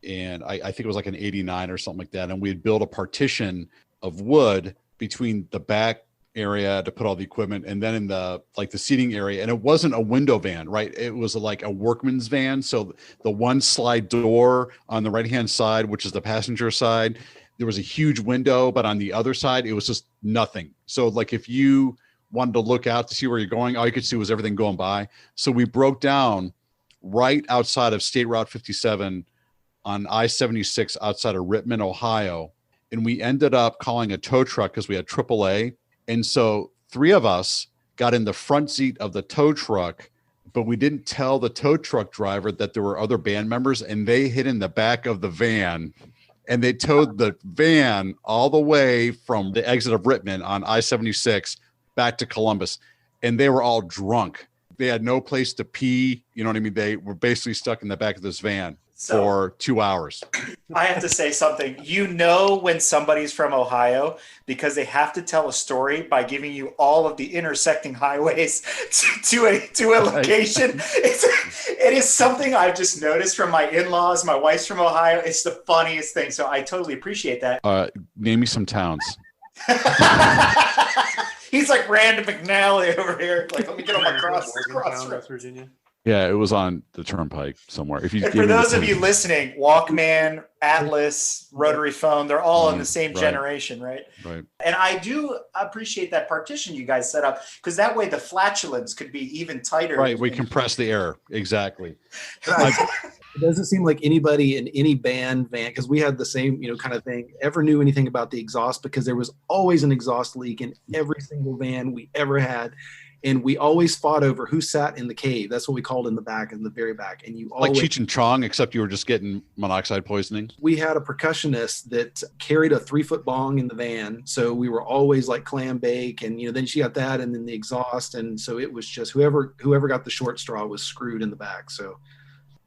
And I think it was like an 89 or something like that. And we had built a partition of wood between the back area to put all the equipment and then in the seating area. And it wasn't a window van, right? It was like a workman's van. So the one slide door on the right-hand side, which is the passenger side, there was a huge window, but on the other side, it was just nothing. So like if you wanted to look out to see where you're going, all you could see was everything going by. So we broke down right outside of State Route 57 on I-76 outside of Rittman, Ohio. And we ended up calling a tow truck because we had AAA. And so 3 of us got in the front seat of the tow truck, but we didn't tell the tow truck driver that there were other band members, and they hid in the back of the van. And they towed the van all the way from the exit of Rittman on I-76 back to Columbus. And they were all drunk. They had no place to pee. You know what I mean? They were basically stuck in the back of this van. for 2 hours. I have to say something. You know when somebody's from Ohio because they have to tell a story by giving you all of the intersecting highways to a location. It is something I've just noticed from my in-laws. My wife's from Ohio. It's the funniest thing. So I totally appreciate that. Name me some towns. He's like Random McNally over here. Like, let me get on my crossroads. West Virginia. Yeah, it was on the turnpike somewhere. And for those of you listening, Walkman, Atlas, rotary phone, they're all in the same generation, right? Right. And I do appreciate that partition you guys set up because that way the flatulence could be even tighter. Right, we compress the air. Exactly. It doesn't seem like anybody in any band van, because we had the same, kind of thing, ever knew anything about the exhaust because there was always an exhaust leak in every single van we ever had. And we always fought over who sat in the cave. That's what we called in the back, in the very back. And you like always, Cheech and Chong, except you were just getting monoxide poisoning. We had a percussionist that carried a 3-foot bong in the van. So we were always like clam bake. And, then she got that and then the exhaust. And so it was just whoever got the short straw was screwed in the back. So.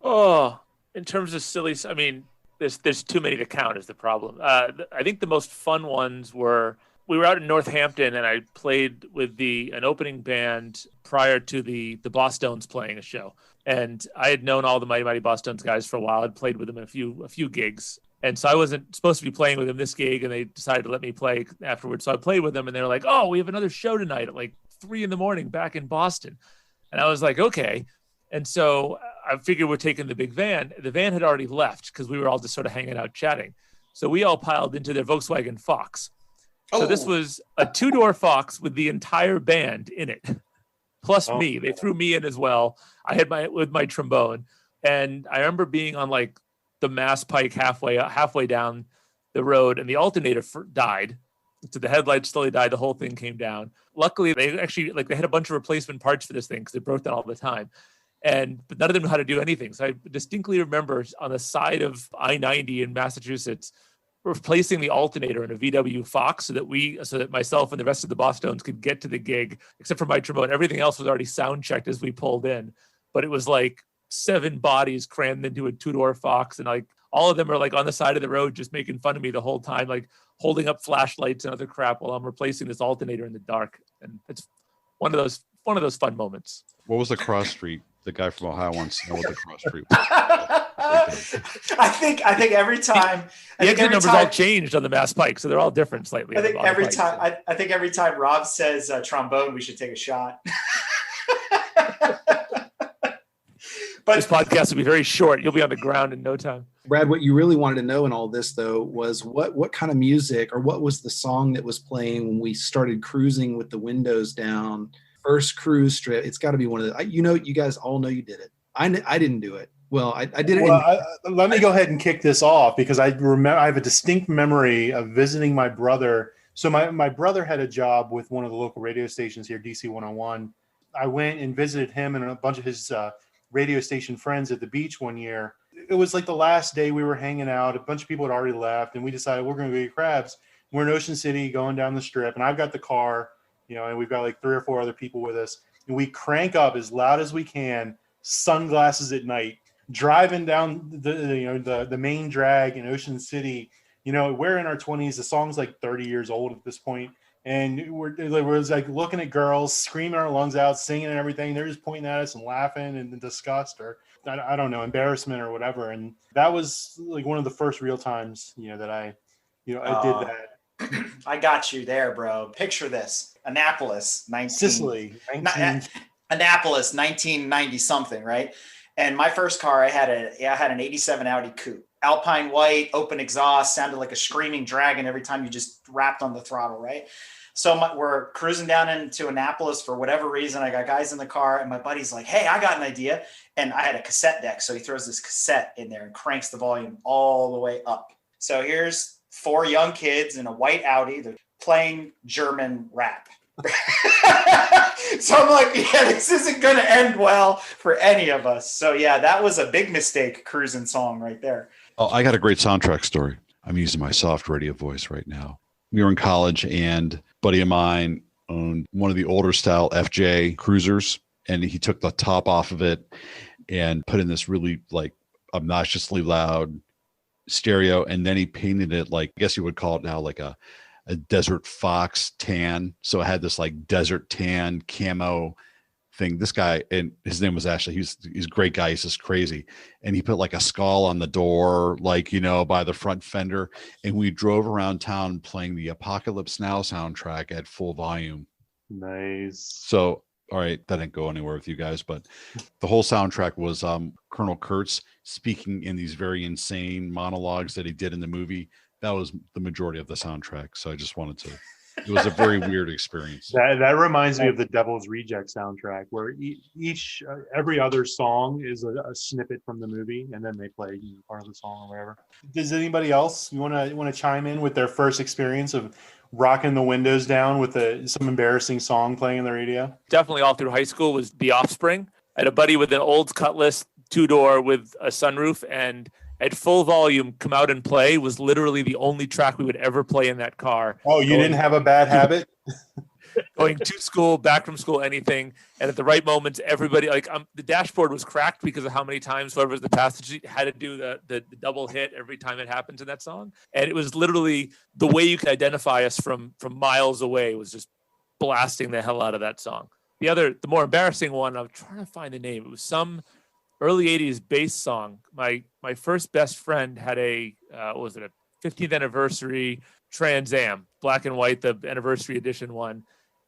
Oh, in terms of silly, I mean, there's too many to count is the problem. I think the most fun ones were, we were out in Northampton and I played with an opening band prior to the Bosstones playing a show. And I had known all the Mighty Mighty Bosstones guys for a while. I'd played with them in a few gigs. And so I wasn't supposed to be playing with them this gig and they decided to let me play afterwards. So I played with them and they were like, oh, we have another show tonight at like 3 a.m. back in Boston. And I was like, okay. And so I figured we're taking the big van. The van had already left because we were all just sort of hanging out chatting. So we all piled into their Volkswagen Fox. So this was a 2-door Fox with the entire band in it, plus me. They threw me in as well. I had with my trombone. And I remember being on like the Mass Pike halfway down the road and the alternator died. So the headlights slowly died. The whole thing came down. Luckily, they actually, they had a bunch of replacement parts for this thing because they broke down all the time. But none of them knew how to do anything. So I distinctly remember on the side of I-90 in Massachusetts, replacing the alternator in a VW Fox so that myself and the rest of the Bosstones could get to the gig, except for my trombone. Everything else was already sound checked as we pulled in. But it was like 7 bodies crammed into a 2-door Fox. And like all of them are like on the side of the road, just making fun of me the whole time, like holding up flashlights and other crap while I'm replacing this alternator in the dark. And it's one of those fun moments. What was the cross street? The guy from Ohio wants to know what the cross street was. I think every time the exit numbers all changed on the Mass Pike, so they're all different slightly. I think every time Rob says trombone, we should take a shot. But this podcast will be very short. You'll be on the ground in no time. Brad, what you really wanted to know in all this, though, was what kind of music or what was the song that was playing when we started cruising with the windows down? First cruise trip. It's got to be one of the. You guys all know you did it. I didn't do it. Well, I did it. Well, let me go ahead and kick this off because I remember I have a distinct memory of visiting my brother. So my brother had a job with one of the local radio stations here, DC 101. I went and visited him and a bunch of his radio station friends at the beach one year. It was like the last day we were hanging out. A bunch of people had already left, and we decided we're going to go get crabs. We're in Ocean City going down the strip, and I've got the car, and we've got like 3 or 4 other people with us. And we crank up as loud as we can, sunglasses at night, driving down the main drag in Ocean City. We're in our 20s. The song's like 30 years old at this point. And we're like looking at girls, screaming our lungs out, singing and everything. They're just pointing at us and laughing and disgust or I don't know, embarrassment or whatever. And that was like one of the first real times, that I did that. I got you there, bro. Picture this: Annapolis, Sicily, Annapolis, 1990 something, right? And my first car, I had an '87 Audi Coupe, Alpine white, open exhaust, sounded like a screaming dragon every time you just rapped on the throttle, right? So we're cruising down into Annapolis for whatever reason. I got guys in the car, and my buddy's like, "Hey, I got an idea." And I had a cassette deck, so he throws this cassette in there and cranks the volume all the way up. So here's 4 young kids in a white Audi. They're playing German rap. So I'm like, this isn't going to end well for any of us. So yeah, that was a big mistake cruising song right there. Oh, I got a great soundtrack story. I'm using my soft radio voice right now. We were in college and a buddy of mine owned one of the older style FJ cruisers, and he took the top off of it and put in this really like obnoxiously loud stereo, and then he painted it like, I guess you would call it now like a desert fox tan. So it had this like desert tan camo thing. This guy, and his name was Ashley, he's a great guy, he's just crazy. And he put like a skull on the door, like, you know, by the front fender, and we drove around town playing the Apocalypse Now soundtrack at full volume. Nice. So all right, that didn't go anywhere with you guys, but the whole soundtrack was Colonel Kurtz speaking in these very insane monologues that he did in the movie. That was the majority of the soundtrack. So I just wanted to, it was a very weird experience. That reminds me of the Devil's Reject soundtrack, where every other song is a snippet from the movie, and then they play part of the song or whatever. Does anybody else want to chime in with their first experience of rocking the windows down with some embarrassing song playing in the radio? Definitely all through high school was The Offspring. I had a buddy with an old Cutlass 2-door with a sunroof, and at full volume, Come Out and Play was literally the only track we would ever play in that car. Oh, you didn't have a bad habit? Going to school, back from school, anything. And at the right moments, everybody, like the dashboard was cracked because of how many times whoever was the passenger seat had to do the double hit every time it happens in that song. And it was literally the way you could identify us from miles away was just blasting the hell out of that song. The more embarrassing one, I'm trying to find the name. It was some early 80s bass song. My first best friend had a 15th anniversary Trans Am, black and white, the anniversary edition one.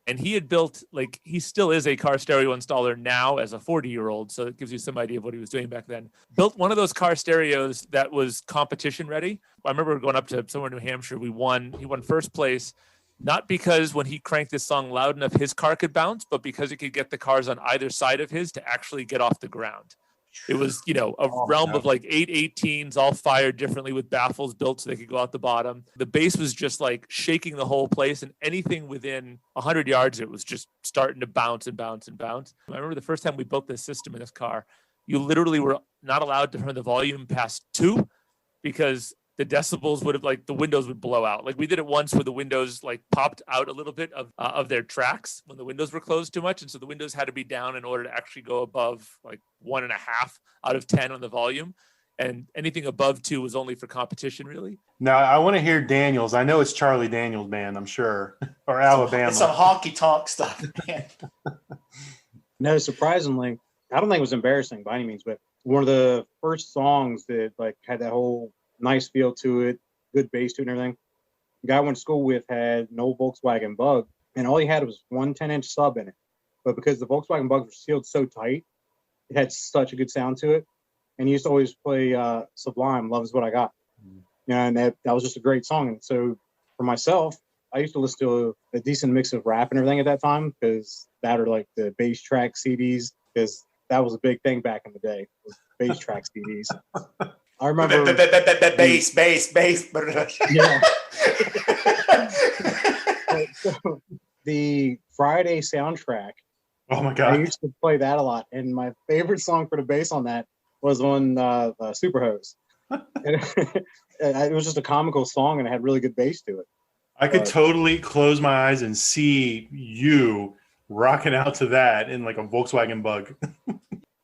And he had built, like, he still is a car stereo installer now as a 40-year-old. So it gives you some idea of what he was doing back then. Built one of those car stereos that was competition ready. I remember going up to somewhere in New Hampshire. He won first place, not because when he cranked this song loud enough, his car could bounce, but because he could get the cars on either side of his to actually get off the ground. It was, a realm of like 818s all fired differently with baffles built so they could go out the bottom. The bass was just like shaking the whole place, and anything within 100 yards, it was just starting to bounce and bounce and bounce. I remember the first time we built this system in this car, you literally were not allowed to turn the volume past 2 because the decibels would have, like, the windows would blow out. Like, we did it once where the windows like popped out a little bit of their tracks when the windows were closed too much. And so the windows had to be down in order to actually go above like 1.5 out of 10 on the volume. And anything above 2 was only for competition, really. Now, I want to hear Daniels. I know it's Charlie Daniels band, I'm sure, or Alabama. It's some honky tonk stuff, man. No, surprisingly, I don't think it was embarrassing by any means, but one of the first songs that like had that whole nice feel to it, good bass to it and everything. The guy I went to school with had an old Volkswagen Bug, and all he had was one 10-inch sub in it. But because the Volkswagen Bugs were sealed so tight, it had such a good sound to it. And he used to always play Sublime, Love Is What I Got. And that was just a great song. And so for myself, I used to listen to a decent mix of rap and everything at that time, because that or like the bass track CDs, because that was a big thing back in the day, bass track CDs. I remember bass. Yeah. So, the Friday soundtrack. Oh my God. I used to play that a lot, and my favorite song for the bass on that was on Super Hose. It was just a comical song, and it had really good bass to it. I could totally close my eyes and see you rocking out to that in like a Volkswagen Bug.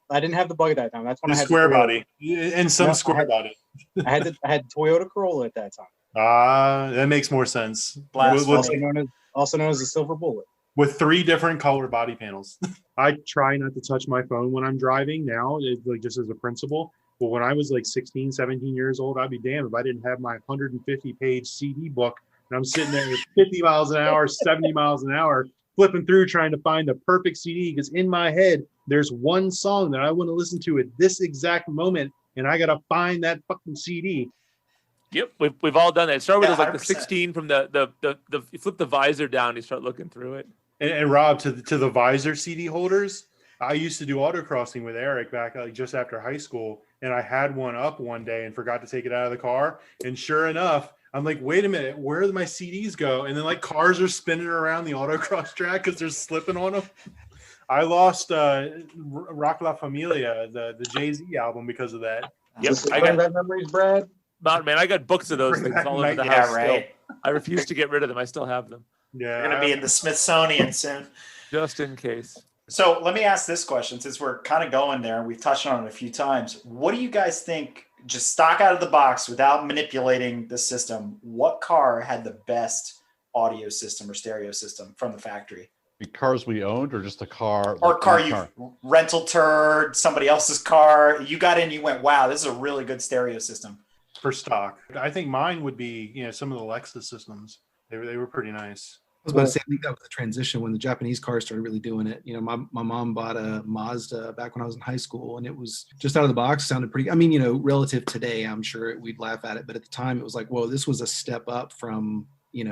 I didn't have the Bug at that time. That's when I had square body and some square body. I had Toyota Corolla at that time. That makes more sense. Also known as the Silver Bullet. With 3 different color body panels. I try not to touch my phone when I'm driving now, like just as a principle. But when I was like 16, 17 years old, I'd be damned if I didn't have my 150-page CD book and I'm sitting there at 50 miles an hour, 70 miles an hour, flipping through trying to find the perfect CD, because in my head, there's one song that I want to listen to at this exact moment, and I got to find that fucking CD. Yep, we've all done that. It started with like the 100%. 16 from the you flip the visor down, you start looking through it. And Rob, to the visor CD holders, I used to do autocrossing with Eric back like just after high school, and I had one up one day and forgot to take it out of the car. And sure enough, I'm like, wait a minute, where did my CDs go? And then like cars are spinning around the autocross track because they're slipping on them. I lost Rock La Familia, the Jay-Z album, because of that. Yep, I got that memories, Brad. Man, I got books of those things all over the house. Still. I refuse to get rid of them. I still have them. Yeah, You're gonna be in the Smithsonian soon. Just in case. So let me ask this question, since we're kind of going there and we've touched on it a few times. What do you guys think, just stock out of the box without manipulating the system, what car had the best audio system or stereo system from the factory? The cars we owned, or just the car? Or car you rental turd, somebody else's car. You got in, you went, wow, this is a really good stereo system. For stock, I think mine would be, some of the Lexus systems. They were pretty nice. I was about to say, I think that was the transition when the Japanese cars started really doing it. My mom bought a Mazda back when I was in high school, and it was just out of the box, sounded pretty, relative today, I'm sure we'd laugh at it. But at the time it was like, whoa, this was a step up from,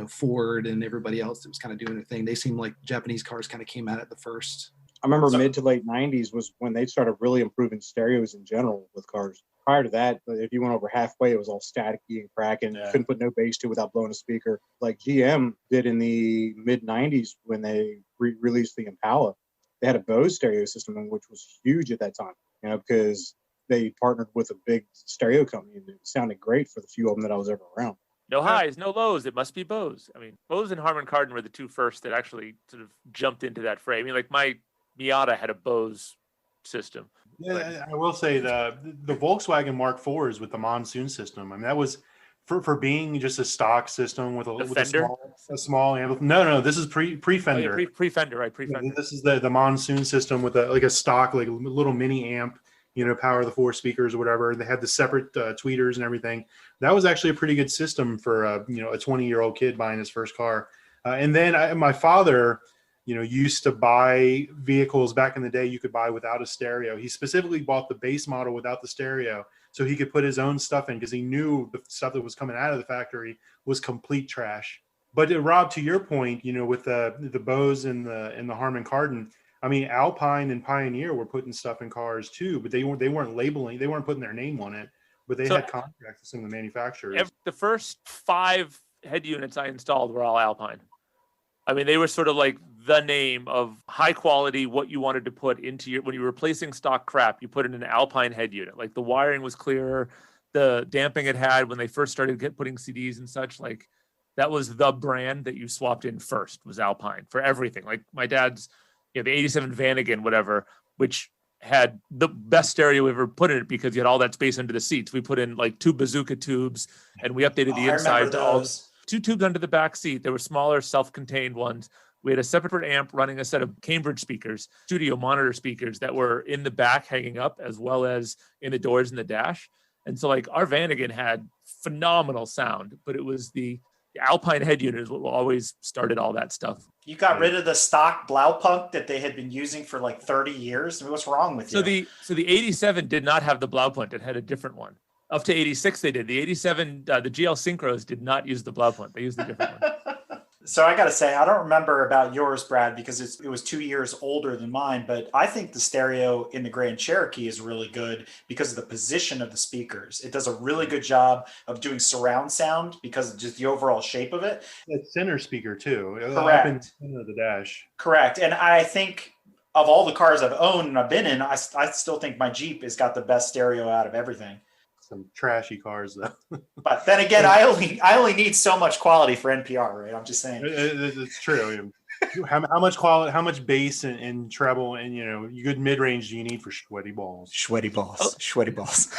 Ford and everybody else that was kind of doing their thing. They seemed like Japanese cars kind of came at it the first. I remember mid to late 90s was when they started really improving stereos in general with cars. Prior to that, if you went over halfway, it was all staticky and cracking. You couldn't put no bass to it without blowing a speaker. Like GM did in the mid 90s when they released the Impala. They had a Bose stereo system, which was huge at that time, because they partnered with a big stereo company, and it sounded great for the few of them that I was ever around. No highs, no lows. It must be Bose. I mean, Bose and Harman Kardon were the two first that actually sort of jumped into that fray. I mean, like my Miata had a Bose system. Yeah, I will say the Volkswagen Mark IVs with the monsoon system. I mean, that was for being just a stock system with a small amp. No, this is pre-Fender. Oh, yeah, pre-Fender, right? Pre-Fender. Yeah, this is the monsoon system with a stock, like a little mini amp, power the 4 speakers or whatever. They had the separate tweeters and everything. That was actually a pretty good system for a 20-year-old kid buying his first car. And then my father, used to buy vehicles back in the day you could buy without a stereo. He specifically bought the base model without the stereo so he could put his own stuff in, because he knew the stuff that was coming out of the factory was complete trash. But Rob, to your point, with the Bose and the Harman Kardon, I mean, Alpine and Pioneer were putting stuff in cars too, but they weren't labeling, they weren't putting their name on it, but they had contracts with some of the manufacturers. The first 5 head units I installed were all Alpine. I mean, they were sort of like the name of high quality, what you wanted to put into when you were replacing stock crap, you put in an Alpine head unit. Like the wiring was clearer, the damping it had when they first started putting CDs and such, like that was the brand that you swapped in first, was Alpine for everything. Like my dad's, the 87 Vanagon, whatever, which had the best stereo we ever put in it because you had all that space under the seats. We put in like 2 bazooka tubes and we updated the inside to all 2 tubes under the back seat. There were smaller self-contained ones. We had a separate amp running a set of Cambridge speakers, studio monitor speakers that were in the back hanging up as well as in the doors in the dash. And so like our Vanagon had phenomenal sound, but it was the Alpine head unit is what always started all that stuff. You got rid of the stock Blaupunk that they had been using for like 30 years. I mean, what's wrong with you? So the 87 did not have the Blaupunk. It had a different one. Up to 86 they did. The 87, the GL Synchros did not use the Blaupunk. They used a different one. So I got to say, I don't remember about yours, Brad, because it was 2 years older than mine, but I think the stereo in the Grand Cherokee is really good because of the position of the speakers. It does a really good job of doing surround sound because of just the overall shape of it. The center speaker too. Correct. Up in the center of the dash. Correct. And I think of all the cars I've owned and I've been in, I still think my Jeep has got the best stereo out of everything. Some trashy cars though. But then again, I only need so much quality for NPR, right? I'm just saying. It's true. How much quality, how much bass and treble and good mid range do you need for sweaty balls? Sweaty balls. Sweaty balls.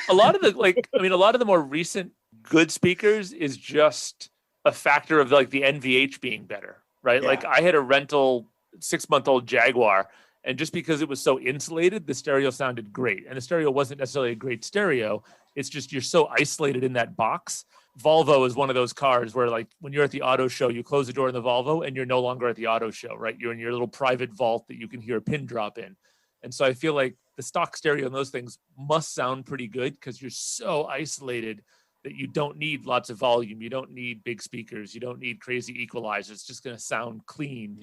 A lot of a lot of the more recent good speakers is just a factor of like the NVH being better, right? Yeah. Like I had a rental 6-month-old Jaguar, and just because it was so insulated, the stereo sounded great. And the stereo wasn't necessarily a great stereo. It's just you're so isolated in that box. Volvo is one of those cars where like when you're at the auto show, you close the door in the Volvo and you're no longer at the auto show, right? You're in your little private vault that you can hear a pin drop in. And so I feel like the stock stereo and those things must sound pretty good because you're so isolated that you don't need lots of volume. You don't need big speakers. You don't need crazy equalizers. It's just going to sound clean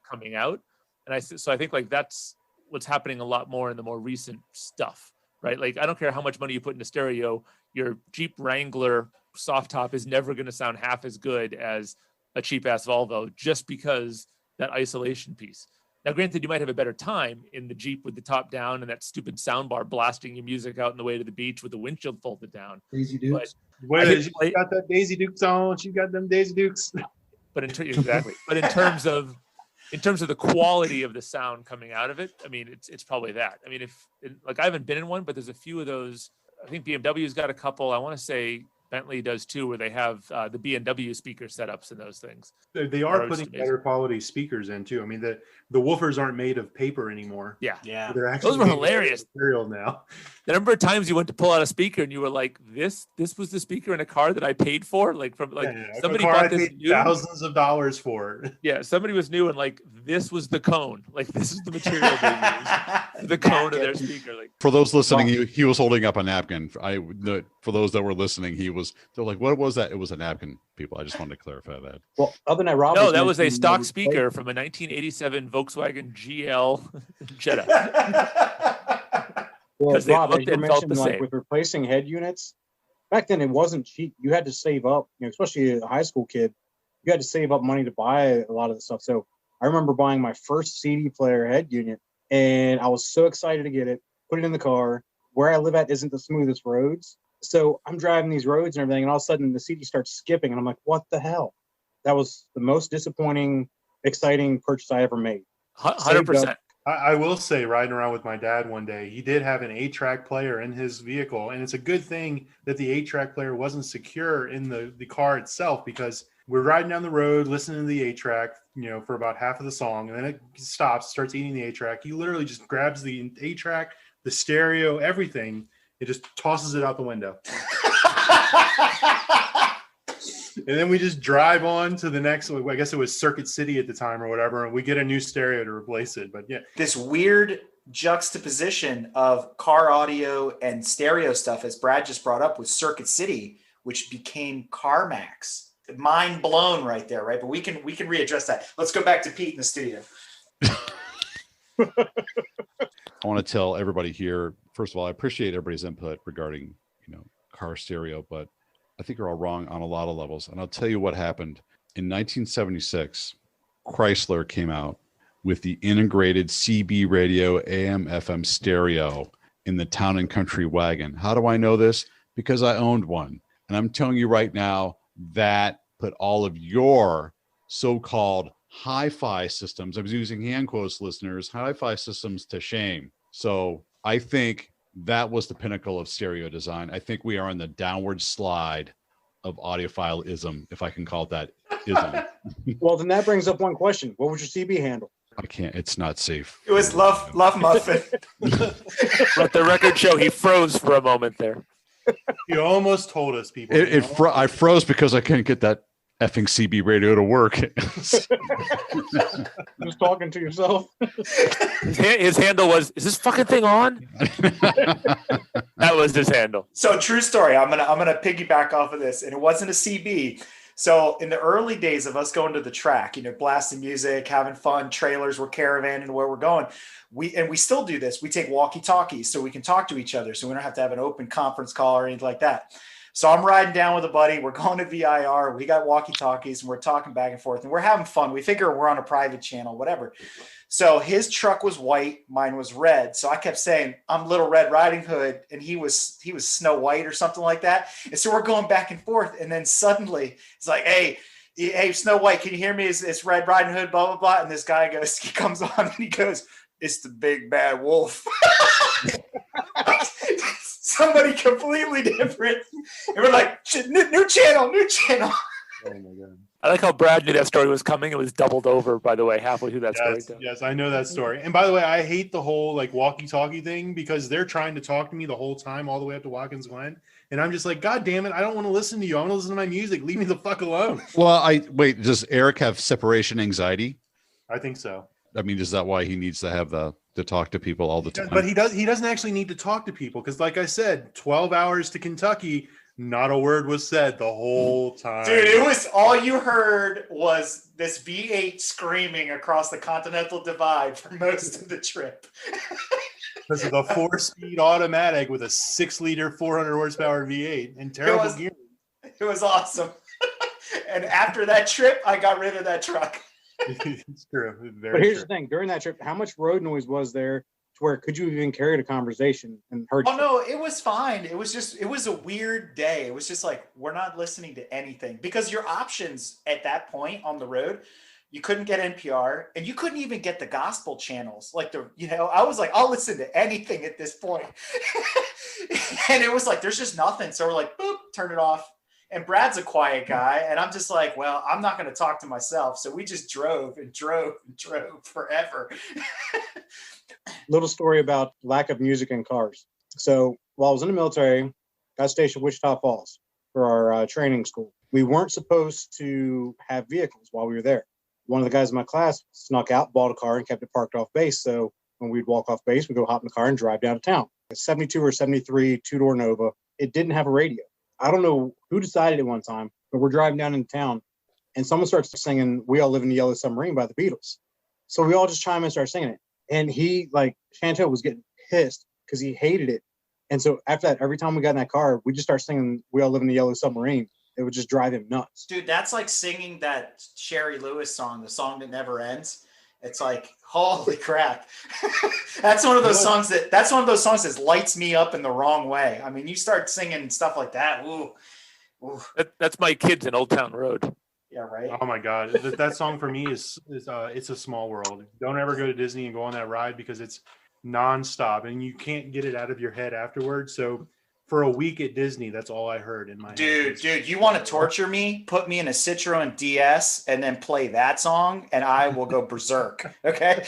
coming out. And so I think like that's what's happening a lot more in the more recent stuff, right? Like I don't care how much money you put into stereo, your Jeep Wrangler soft top is never going to sound half as good as a cheap ass Volvo just because that isolation piece. Now, granted, you might have a better time in the Jeep with the top down and that stupid soundbar blasting your music out on the way to the beach with the windshield folded down. Daisy Dukes. But you got that Daisy Dukes on. You got them Daisy Dukes. But exactly. But in terms of in terms of the quality of the sound coming out of it, I mean, it's probably that. I mean, like I haven't been in one, but there's a few of those. I think BMW's got a couple. I want to say Bentley does too, where they have the B&W speaker setups and those things. They are putting better quality speakers in too. I mean, the woofers aren't made of paper anymore. Yeah. They're actually those were hilarious. Material now. The number of times you went to pull out a speaker and you were like, "This was the speaker in a car that I paid for." Like somebody bought this new, thousands of dollars for. Yeah, somebody was new and like this was the cone. Like this is the material they used. The cone of their speaker. Like for those listening, he was holding up a napkin. For those that were listening, they're like, "What was that?" It was a napkin. People, I just wanted to clarify that. Well, other than that, Rob. No, that was a stock speaker from a 1987 Volkswagen GL Jetta. Well, Rob, as looked you and felt mentioned, the like same. with replacing head units, back then it wasn't cheap. You had to save up, especially a high school kid. You had to save up money to buy a lot of the stuff. So I remember buying my first CD player head unit, and I was so excited to get it, put it in the car. Where I live at isn't the smoothest roads. So I'm driving these roads and everything, and all of a sudden the CD starts skipping, and I'm like, what the hell? That was the most disappointing, exciting purchase I ever made. 100%. I will say, riding around with my dad one day, he did have an 8-track player in his vehicle, and it's a good thing that the 8-track player wasn't secure in the car itself, because we're riding down the road, listening to the 8-track, for about half of the song, and then it stops, starts eating the 8-track. He literally just grabs the 8-track, the stereo, everything. It just tosses it out the window. And then we just drive on to the next, I guess it was Circuit City at the time or whatever, and we get a new stereo to replace it. But yeah. This weird juxtaposition of car audio and stereo stuff, as Brad just brought up, with Circuit City, which became CarMax. Mind blown right there, right? But we can readdress that. Let's go back to Pete in the studio. I want to tell everybody here, first of all, I appreciate everybody's input regarding, car stereo, but I think you're all wrong on a lot of levels. And I'll tell you what happened. In 1976, Chrysler came out with the integrated CB radio AM FM stereo in the Town and Country wagon. How do I know this? Because I owned one. And I'm telling you right now, that put all of your so-called hi-fi systems, I was using hand quotes, listeners, hi-fi systems to shame. So I think that was the pinnacle of stereo design. I think we are on the downward slide of audiophilism, if I can call it that ism. Well, then that brings up one question. What was your CB handle? I can't, it's not safe. It was Love Muffin. Let the record show he froze for a moment there. You almost told us, people. I froze because I couldn't get that effing CB radio to work. Just talking to yourself. His handle was, "Is this fucking thing on?" That was his handle. So true story. I'm gonna piggyback off of this, and it wasn't a CB. So in the early days of us going to the track, blasting music, having fun, trailers, we're caravanning where we're going. We still do this. We take walkie-talkies so we can talk to each other, so we don't have to have an open conference call or anything like that. So I'm riding down with a buddy. We're going to VIR. We got walkie-talkies, and we're talking back and forth, and we're having fun. We figure we're on a private channel, whatever. So his truck was white, mine was red. So I kept saying, "I'm Little Red Riding Hood," and he was Snow White or something like that. And so we're going back and forth, and then suddenly it's like, "Hey, Snow White, can you hear me? It's Red Riding Hood, blah blah blah." And this guy he comes on, and he goes, "It's the big bad wolf." Somebody completely different. And we're like, new channel. Oh my God. I like how Brad knew that story was coming. It was doubled over, by the way, halfway through that story. Yes, I know that story. And by the way, I hate the whole walkie-talkie thing, because they're trying to talk to me the whole time, all the way up to Watkins Glen. And I'm just like, God damn it, I don't want to listen to you. I want to listen to my music. Leave me the fuck alone. Well, does Eric have separation anxiety? I think so. I mean, is that why he needs to have to talk to people all the time? But he doesn't actually need to talk to people, because like I said, 12 hours to Kentucky, not a word was said the whole time. Dude, it was all you heard was this V8 screaming across the Continental Divide for most of the trip. Because of the 4-speed automatic with a 6-liter, 400 horsepower V8 and terrible gear. It was awesome. And after that trip, I got rid of that truck. It's true. But here's the thing. During that trip, how much road noise was there to where could you even carry a conversation and heard? Oh, no, it was fine. It was a weird day. It was just like, we're not listening to anything, because your options at that point on the road, You couldn't get NPR, and you couldn't even get the gospel channels. Like I was like, I'll listen to anything at this point. And it was like, there's just nothing. So we're like, boop, turn it off. And Brad's a quiet guy. And I'm just like, well, I'm not going to talk to myself. So we just drove forever. Little story about lack of music in cars. So while I was in the military, got stationed at Wichita Falls for our training school. We weren't supposed to have vehicles while we were there. One of the guys in my class snuck out, bought a car, and kept it parked off base. So when we'd walk off base, we'd go hop in the car and drive down to town. A 72 or 73 two-door Nova. It didn't have a radio. I don't know who decided it one time, but we're driving down into town, and someone starts singing "We All Live in the Yellow Submarine" by the Beatles. So we all just chime in and start singing it. And he, Chantel was getting pissed because he hated it. And so after that, every time we got in that car, we just start singing "We All Live in the Yellow Submarine." It would just drive him nuts. Dude, that's like singing that Sherry Lewis song, the song that never ends. It's like, holy crap. That's one of those songs that lights me up in the wrong way. I mean, you start singing stuff like that. Ooh. That's my kids in Old Town Road. Yeah, right. Oh my God. That song for me is It's a Small World. Don't ever go to Disney and go on that ride because it's nonstop and you can't get it out of your head afterwards. So for a week at Disney, that's all I heard in my head. Dude, you want to torture me? Put me in a Citroen DS and then play that song and I will go berserk. Okay.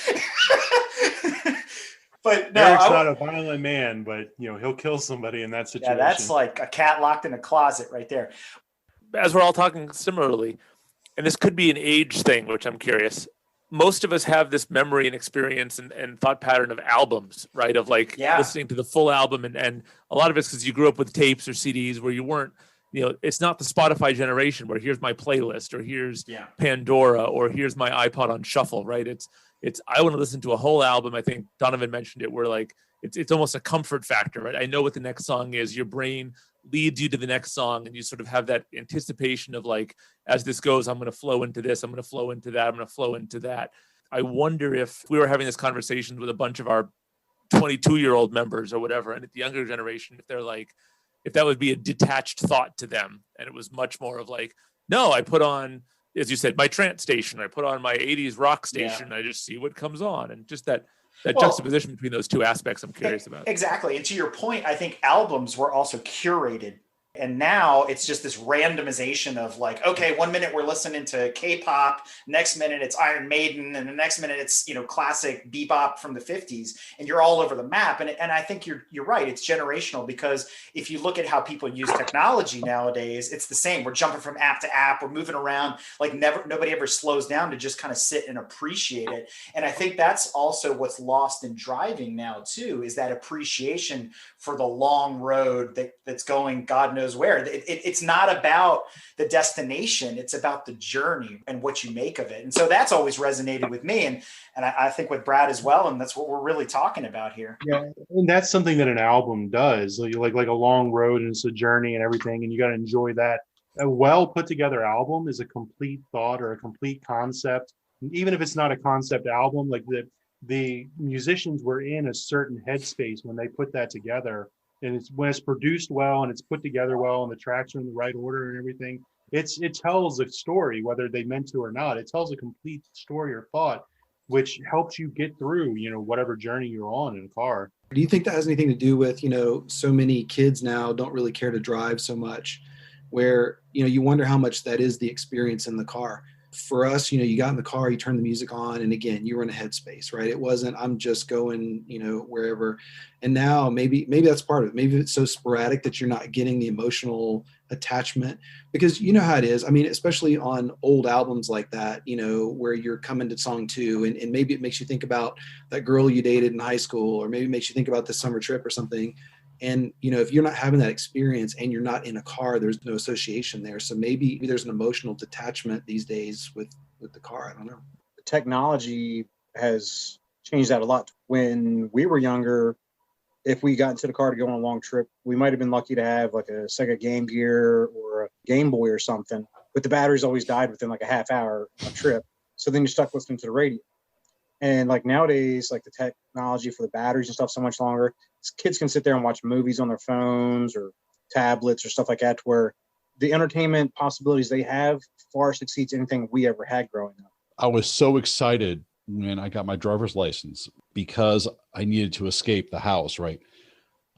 But no, Eric's not a violent man, but he'll kill somebody in that situation. Yeah, that's like a cat locked in a closet right there. As we're all talking similarly, and this could be an age thing, which I'm curious. Most of us have this memory and experience and thought pattern of albums, right? Of listening to the full album. And a lot of it's because you grew up with tapes or CDs where you weren't, it's not the Spotify generation where here's my playlist or here's Pandora or here's my iPod on shuffle, right? It's I want to listen to a whole album. I think Donovan mentioned it where it's almost a comfort factor, right? I know what the next song is. Your brain leads you to the next song and you sort of have that anticipation of as this goes, I'm going to flow into this, I'm going to flow into that, I'm going to flow into that. I wonder if we were having this conversation with a bunch of our 22-year-old members or whatever, and at the younger generation, if they're if that would be a detached thought to them, and it was much more of no, I put on, as you said, my trance station, I put on my 80s rock station, and I just see what comes on, and just that juxtaposition between those two aspects I'm curious about. Exactly. And to your point, I think albums were also curated. And now it's just this randomization of okay, 1 minute we're listening to K-pop, next minute it's Iron Maiden, and the next minute it's, classic bebop from the 50s, and you're all over the map. And I think you're right. It's generational because if you look at how people use technology nowadays, it's the same. We're jumping from app to app. We're moving around nobody ever slows down to just kind of sit and appreciate it. And I think that's also what's lost in driving now too, is that appreciation for the long road that's going God knows where. It's not about the destination, it's about the journey and what you make of it. And so that's always resonated with me, and I think with Brad as well, and that's what we're really talking about here. Yeah, and that's something that an album does, like a long road, and it's a journey and everything, and you got to enjoy that. A well put together album is a complete thought or a complete concept, even if it's not a concept album. The musicians were in a certain headspace when they put that together. And when it's produced well and it's put together well and the tracks are in the right order and everything, it tells a story, whether they meant to or not. It tells a complete story or thought, which helps you get through, whatever journey you're on in a car. Do you think that has anything to do with, so many kids now don't really care to drive so much, where, you wonder how much that is the experience in the car? For us, you got in the car, you turned the music on, and again, you were in a headspace, right? It wasn't, I'm just going, wherever. And now maybe that's part of it. Maybe it's so sporadic that you're not getting the emotional attachment, because you know how it is. I mean, especially on old albums like that, where you're coming to song 2 and maybe it makes you think about that girl you dated in high school, or maybe it makes you think about the summer trip or something. And, if you're not having that experience and you're not in a car, there's no association there. So maybe there's an emotional detachment these days with the car. I don't know. Technology has changed that a lot. When we were younger, if we got into the car to go on a long trip, we might have been lucky to have a Sega Game Gear or a Game Boy or something, but the batteries always died within a half hour of trip. So then you're stuck listening to the radio. And nowadays, the technology for the batteries and stuff so much longer. Kids can sit there and watch movies on their phones or tablets or stuff like that, where the entertainment possibilities they have far succeeds anything we ever had growing up. I was so excited when I got my driver's license because I needed to escape the house, right?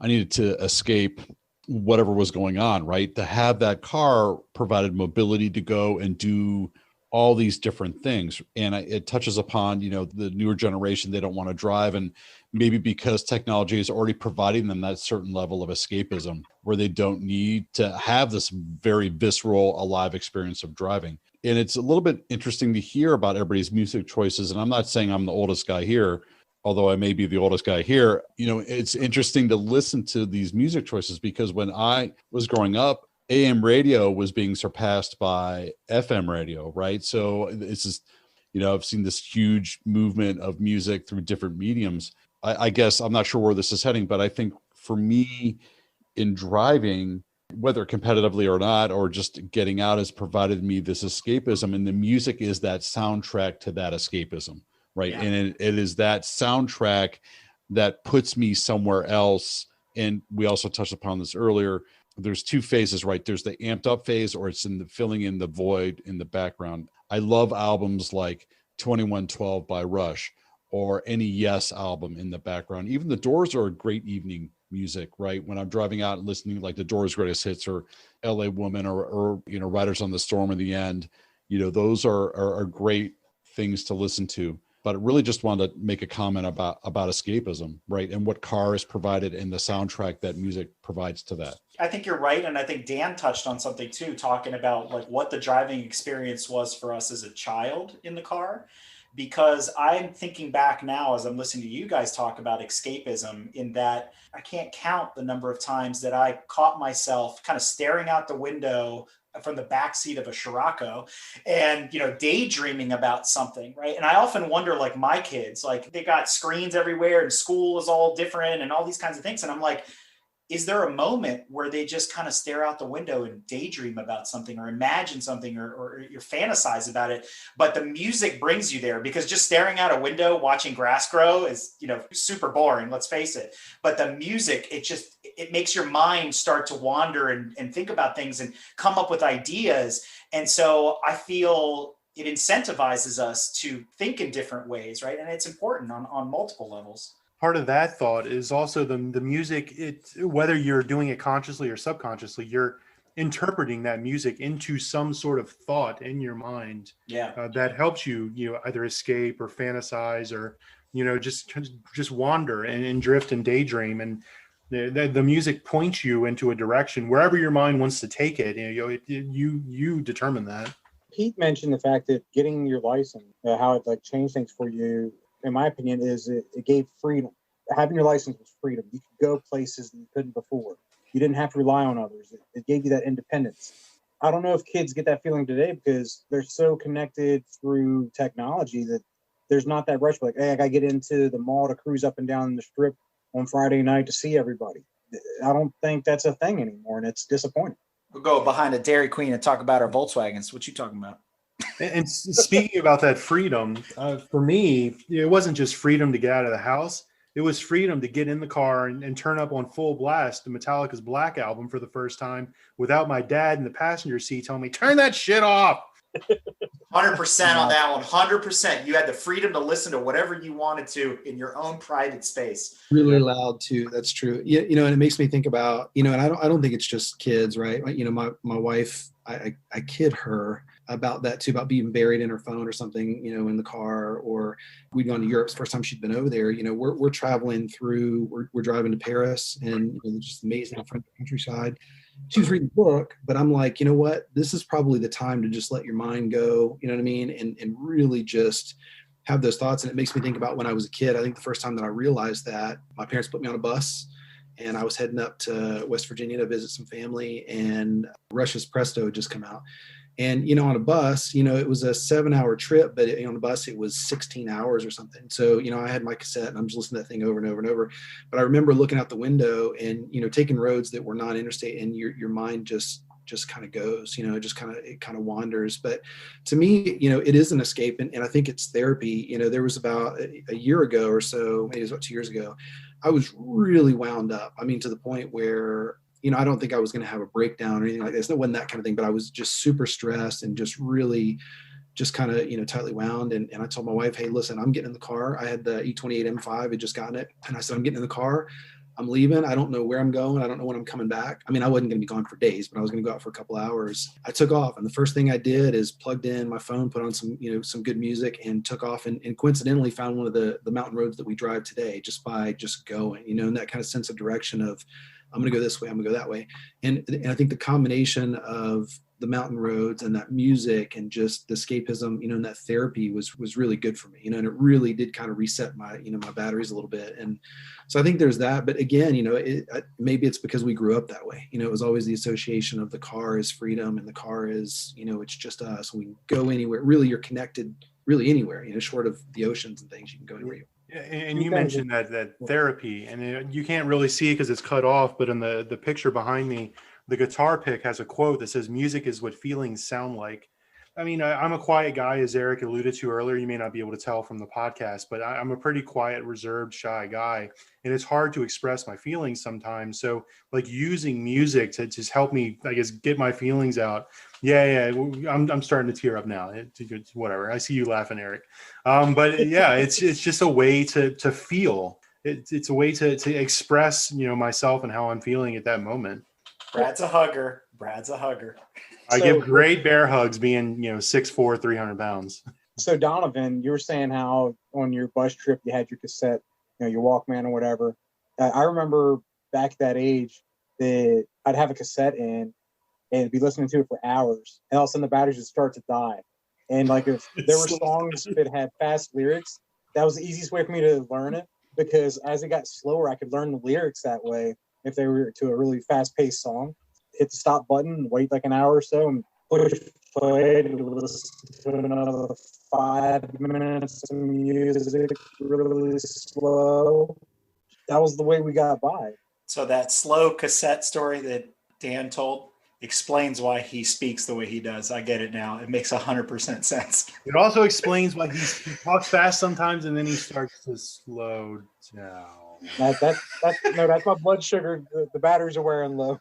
I needed to escape whatever was going on, right? To have that car provided mobility to go and do all these different things. And it touches upon, the newer generation, they don't want to drive. And maybe because technology is already providing them that certain level of escapism where they don't need to have this very visceral, alive experience of driving. And it's a little bit interesting to hear about everybody's music choices. And I'm not saying I'm the oldest guy here, although I may be the oldest guy here. It's interesting to listen to these music choices because when I was growing up, AM radio was being surpassed by FM radio, right? So it's just, I've seen this huge movement of music through different mediums. I guess I'm not sure where this is heading, but I think for me in driving, whether competitively or not, or just getting out, has provided me this escapism, and the music is that soundtrack to that escapism, right? Yeah. And it is that soundtrack that puts me somewhere else. And we also touched upon this earlier. There's two phases, right? There's the amped up phase, or it's in the filling in the void in the background. I love albums like 2112 by Rush or any Yes album in the background. Even the Doors are a great evening music, right? When I'm driving out and listening, like the Doors' greatest hits or LA Woman or Riders on the Storm in the End, those are great things to listen to. But I really just wanted to make a comment about escapism, right? And what car is provided and the soundtrack that music provides to that. I think you're right. And I think Dan touched on something too, talking about like what the driving experience was for us as a child in the car. Because I'm thinking back now as I'm listening to you guys talk about escapism, in that I can't count the number of times that I caught myself kind of staring out the window from the backseat of a Scirocco and, daydreaming about something, right? And I often wonder, like my kids, like they got screens everywhere and school is all different and all these kinds of things. And I'm like, is there a moment where they just kind of stare out the window and daydream about something or imagine something or you fantasize about it, but the music brings you there? Because just staring out a window, watching grass grow is, super boring, let's face it. But the music, it makes your mind start to wander and think about things and come up with ideas. And so I feel it incentivizes us to think in different ways, right? And it's important on multiple levels. Part of that thought is also the music. Whether you're doing it consciously or subconsciously, you're interpreting that music into some sort of thought in your mind. Yeah, that helps you, either escape or fantasize or, just wander and drift and daydream. And the music points you into a direction wherever your mind wants to take it. You determine that. Pete mentioned the fact that getting your license, how it changed things for you. In my opinion, is it gave freedom. Having your license was freedom. You could go places that you couldn't before. You didn't have to rely on others. It gave you that independence. I don't know if kids get that feeling today because they're so connected through technology that there's not that rush. Like, hey, I got to get into the mall to cruise up and down the strip on Friday night to see everybody. I don't think that's a thing anymore, and it's disappointing. We'll go behind a Dairy Queen and talk about our Volkswagens. What you talking about? And speaking about that freedom, for me, it wasn't just freedom to get out of the house. It was freedom to get in the car and turn up on full blast the Metallica's Black album for the first time without my dad in the passenger seat telling me, turn that shit off. 100% on that one. 100%. You had the freedom to listen to whatever you wanted to in your own private space. Really loud too. That's true. Yeah, and it makes me think about, and I don't think it's just kids, right? My wife, I kid her about that too, about being buried in her phone or something, in the car, or we'd gone to Europe. It's the first time she'd been over there. We're traveling through, we're driving to Paris and just amazing French countryside. She was reading a book, but I'm like, you know what? This is probably the time to just let your mind go, you know what I mean? And really just have those thoughts. And it makes me think about when I was a kid. I think the first time that I realized that, my parents put me on a bus and I was heading up to West Virginia to visit some family, and Rush's Presto had just come out. And, on a bus, it was a 7-hour trip, but on a bus, it was 16 hours or something. So, I had my cassette and I'm just listening to that thing over and over and over. But I remember looking out the window and, taking roads that were not interstate, and your mind just kind of goes, it kind of wanders. But to me, it is an escape. And I think it's therapy. There was about a year ago or so, maybe it was about 2 years ago, I was really wound up. I mean, to the point where, I don't think I was going to have a breakdown or anything like this. It wasn't that kind of thing, but I was just super stressed and just really just kind of, tightly wound. And I told my wife, hey, listen, I'm getting in the car. I had the E28 M5, had just gotten it. And I said, I'm getting in the car. I'm leaving. I don't know where I'm going. I don't know when I'm coming back. I mean, I wasn't going to be gone for days, but I was going to go out for a couple hours. I took off. And the first thing I did is plugged in my phone, put on some, some good music, and took off, and coincidentally found one of the mountain roads that we drive today just by just going, and that kind of sense of direction of, I'm going to go this way, I'm going to go that way. And I think the combination of the mountain roads and that music and just the escapism, and that therapy was really good for me, and it really did kind of reset my, my batteries a little bit. And so I think there's that. But again, maybe it's because we grew up that way. It was always the association of the car is freedom, and the car is, it's just us. We can go anywhere. Really, you're connected really anywhere, short of the oceans and things, you can go anywhere. Yeah, and you mentioned that therapy, and you can't really see it because it's cut off, but in the picture behind me, the guitar pick has a quote that says, "Music is what feelings sound like." I mean, I'm a quiet guy, as Eric alluded to earlier. You may not be able to tell from the podcast, but I'm a pretty quiet, reserved, shy guy, and it's hard to express my feelings sometimes. So, like, using music to just help me, I guess, get my feelings out. Yeah, I'm starting to tear up now. It's whatever. I see you laughing, Eric. But yeah, it's just a way to feel. It's a way to express, myself and how I'm feeling at that moment. Brad's a hugger. I give great bear hugs being, 6'4", 300 pounds. So Donovan, you were saying how on your bus trip you had your cassette, your Walkman or whatever. I remember back at that age that I'd have a cassette in and be listening to it for hours, and all of a sudden the batteries would start to die. And like if there were songs that had fast lyrics, that was the easiest way for me to learn it, because as it got slower, I could learn the lyrics that way. If they were to a really fast-paced song, hit the stop button, wait like an hour or so, and push play to listen to another 5 minutes of music really slow. That was the way we got by. So that slow cassette story that Dan told explains why he speaks the way he does. I get it now. It makes 100% sense. It also explains why he talks fast sometimes and then he starts to slow down. That's my blood sugar. The batteries are wearing low.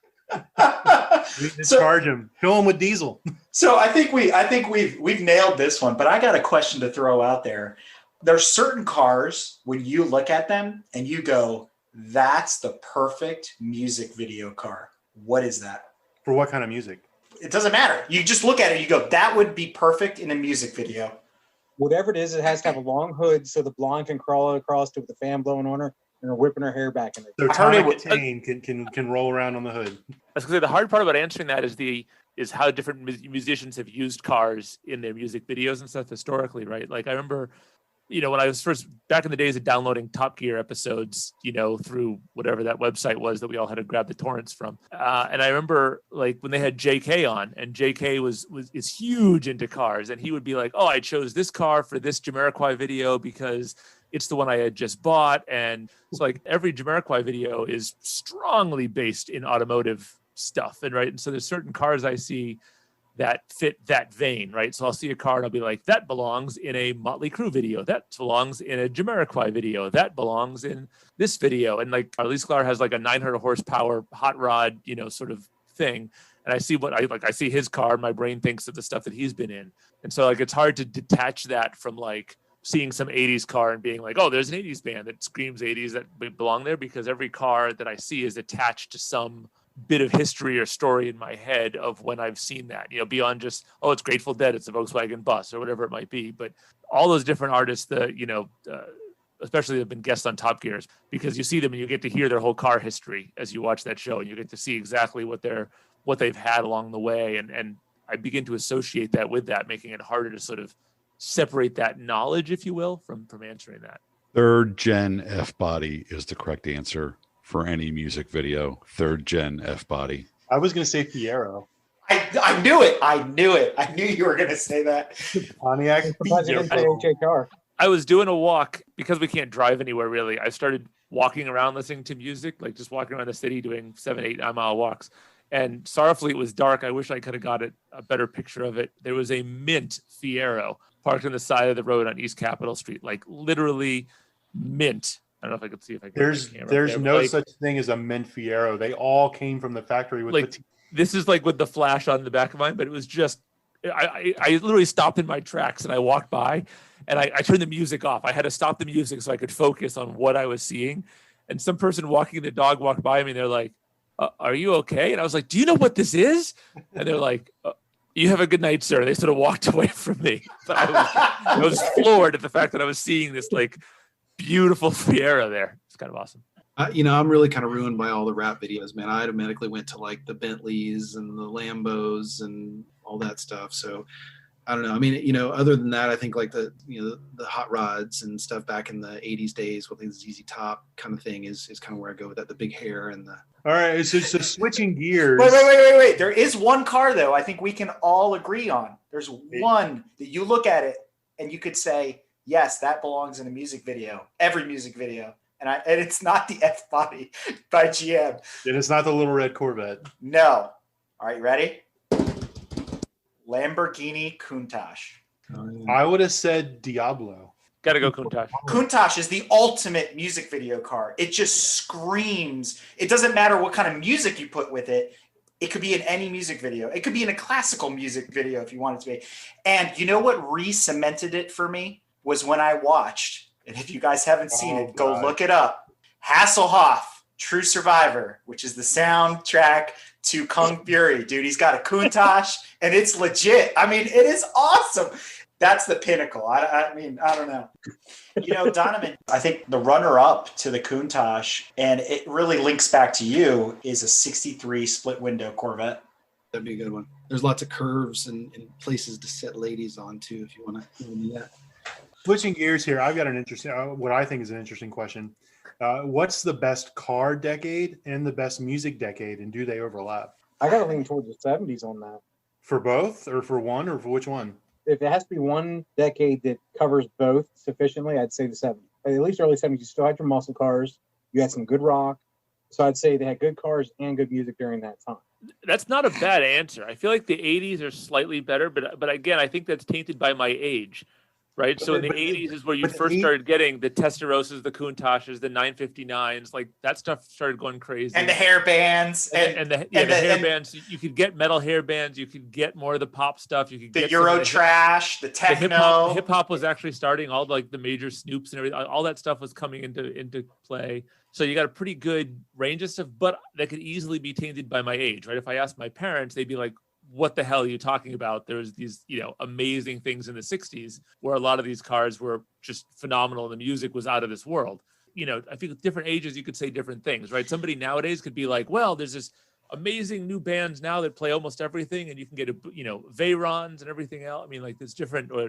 We discharge him. Fill him with diesel. So I think we've nailed this one, but I got a question to throw out there. There's certain cars when you look at them and you go, that's the perfect music video car. What is that? For what kind of music? It doesn't matter. You just look at it, you go, that would be perfect in a music video. Whatever it is, it has to have a long hood so the blonde can crawl across to with the fan blowing on her and her whipping her hair back in it. So Tonic Katane can roll around on the hood. I was going to say the hard part about answering that is how different musicians have used cars in their music videos and stuff historically, right? Like I remember, when I was first back in the days of downloading Top Gear episodes, through whatever that website was that we all had to grab the torrents from. And I remember like when they had JK on, and JK is huge into cars, and he would be like, "Oh, I chose this car for this Jamiroquai video because it's the one I had just bought." And so like every Jamiroquai video is strongly based in automotive stuff. And so there's certain cars I see that fit that vein, right? So I'll see a car and I'll be like, that belongs in a Motley Crue video. That belongs in a Jamiroquai video. That belongs in this video. And like Lee Sklar has like a 900 horsepower hot rod, sort of thing. And I see I see his car, and my brain thinks of the stuff that he's been in. And so like, it's hard to detach that from like seeing some 80s car and being like, oh, there's an 80s band that screams 80s that belong there, because every car that I see is attached to some bit of history or story in my head of when I've seen that, beyond just, oh, it's Grateful Dead, it's a Volkswagen bus or whatever it might be. But all those different artists especially have been guests on Top Gears, because you see them and you get to hear their whole car history as you watch that show, and you get to see exactly what they've had along the way. And I begin to associate that with that, making it harder to sort of separate that knowledge, if you will, from answering that. 3rd gen F body is the correct answer for any music video. 3rd gen F body. I was going to say Fiero. I knew it. I knew you were going to say that. Pontiac. I was doing a walk because we can't drive anywhere really. I started walking around listening to music, like just walking around the city doing 7-8 mile walks. And sorrowfully, it was dark. I wish I could have got a better picture of it. There was a mint Fiero parked on the side of the road on East Capitol Street, like literally mint. I don't know if I could see if I can. There's no such thing as a mint Fiero. They all came from the factory with like, this is like with the flash on the back of mine, but it was just I literally stopped in my tracks and I walked by and I turned the music off. I had to stop the music so I could focus on what I was seeing. And some person walking the dog walked by me and they're like, are you okay? And I was like, do you know what this is? And they're like, you have a good night, sir. They sort of walked away from me. But I was floored at the fact that I was seeing this like beautiful Fiera there. It's kind of awesome. I'm really kind of ruined by all the rap videos, man. I automatically went to like the Bentleys and the Lambos and all that stuff. So I don't know. I mean, other than that, I think like the hot rods and stuff back in the 80s days with the ZZ Top kind of thing is kind of where I go with that. The big hair and the. All right. So switching gears. Wait. There is one car though. I think we can all agree on. There's one that you look at it and you could say, yes, that belongs in a music video, every music video. And it's not the F-Body by GM. And it's not the little red Corvette. No. All right, you ready? Lamborghini Countach. Oh, yeah. I would have said Diablo. Gotta go Countach. Countach is the ultimate music video car. It just screams. It doesn't matter what kind of music you put with it. It could be in any music video. It could be in a classical music video if you want it to be. And you know what re-cemented it for me was when I watched, and if you guys haven't seen it, go look it up. Hasselhoff, True Survivor, which is the soundtrack to Kung Fury. Dude, he's got a Countach, and it's legit. I mean, it is awesome. That's the pinnacle. I mean, I don't know. Donovan, I think the runner-up to the Countach, and it really links back to you, is a 63 split-window Corvette. That'd be a good one. There's lots of curves and places to set ladies on, too, if you want to do that. Switching gears here, I've got an interesting, what I think is an interesting question. What's the best car decade and the best music decade, and do they overlap? I got to lean towards the 70s on that. For both, or for one, or for which one? If it has to be one decade that covers both sufficiently, I'd say the 70s. At least early 70s, you still had your muscle cars. You had some good rock. So I'd say they had good cars and good music during that time. That's not a bad answer. I feel like the 80s are slightly better, but again, I think that's tainted by my age. Right. So in the 80s is where you first started getting the Testarossas, the Countachs, the 959s, like that stuff started going crazy. And the hair bands. And the hair bands. You could get metal hair bands. You could get more of the pop stuff. You could get the Euro trash, the techno. Hip hop was actually starting. All like the major Snoops and everything. All that stuff was coming into play. So you got a pretty good range of stuff, but that could easily be tainted by my age. Right. If I asked my parents, they'd be like, what the hell are you talking about? There's these, amazing things in the 60s where a lot of these cars were just phenomenal and the music was out of this world. I think with different ages, you could say different things, right? Somebody nowadays could be like, well, there's this amazing new bands now that play almost everything and you can get, Veyrons and everything else. I mean, like there's different, or,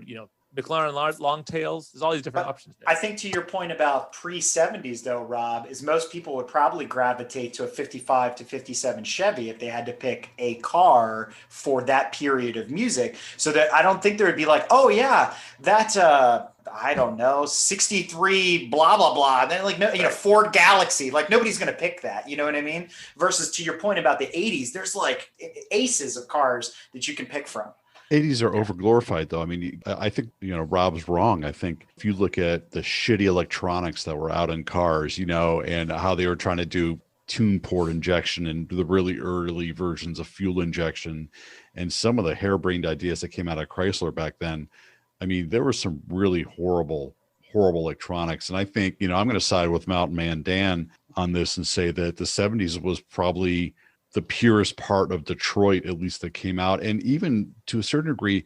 McLaren long tails. There's all these different options there. I think to your point about pre-70s though, Rob, is most people would probably gravitate to a 55 to 57 Chevy if they had to pick a car for that period of music. So that I don't think there would be like, oh yeah, that's I don't know, 63 blah blah blah. And then like Ford Galaxy, like nobody's going to pick that, you know what I mean? Versus to your point about the 80s, there's like aces of cars that you can pick from. 80s are overglorified, though. I mean, I think, Rob's wrong. I think if you look at the shitty electronics that were out in cars, and how they were trying to do tune port injection and the really early versions of fuel injection and some of the harebrained ideas that came out of Chrysler back then, I mean, there were some really horrible electronics. And I think, I'm going to side with Mountain Man Dan on this and say that the 70s was probably the purest part of Detroit, at least that came out. And even to a certain degree,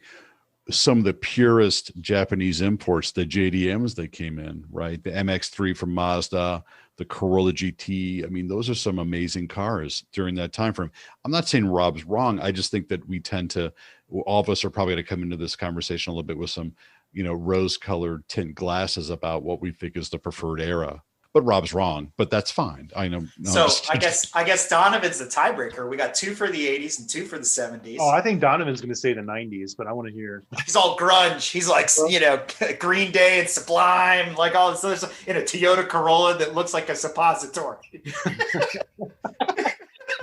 some of the purest Japanese imports, the JDMs that came in, right? The MX-3 from Mazda, the Corolla GT. I mean, those are some amazing cars during that time frame. I'm not saying Rob's wrong. I just think that we tend to, all of us are probably going to come into this conversation a little bit with some, rose-colored tint glasses about what we think is the preferred era. But Rob's wrong, but that's fine. I know. So I guess Donovan's the tiebreaker. We got 2 for the 80s and 2 for the 70s. Oh, I think Donovan's going to say the 90s, but I want to hear. He's all grunge. He's like, Green Day and Sublime, like all this other stuff in a Toyota Corolla that looks like a suppository. You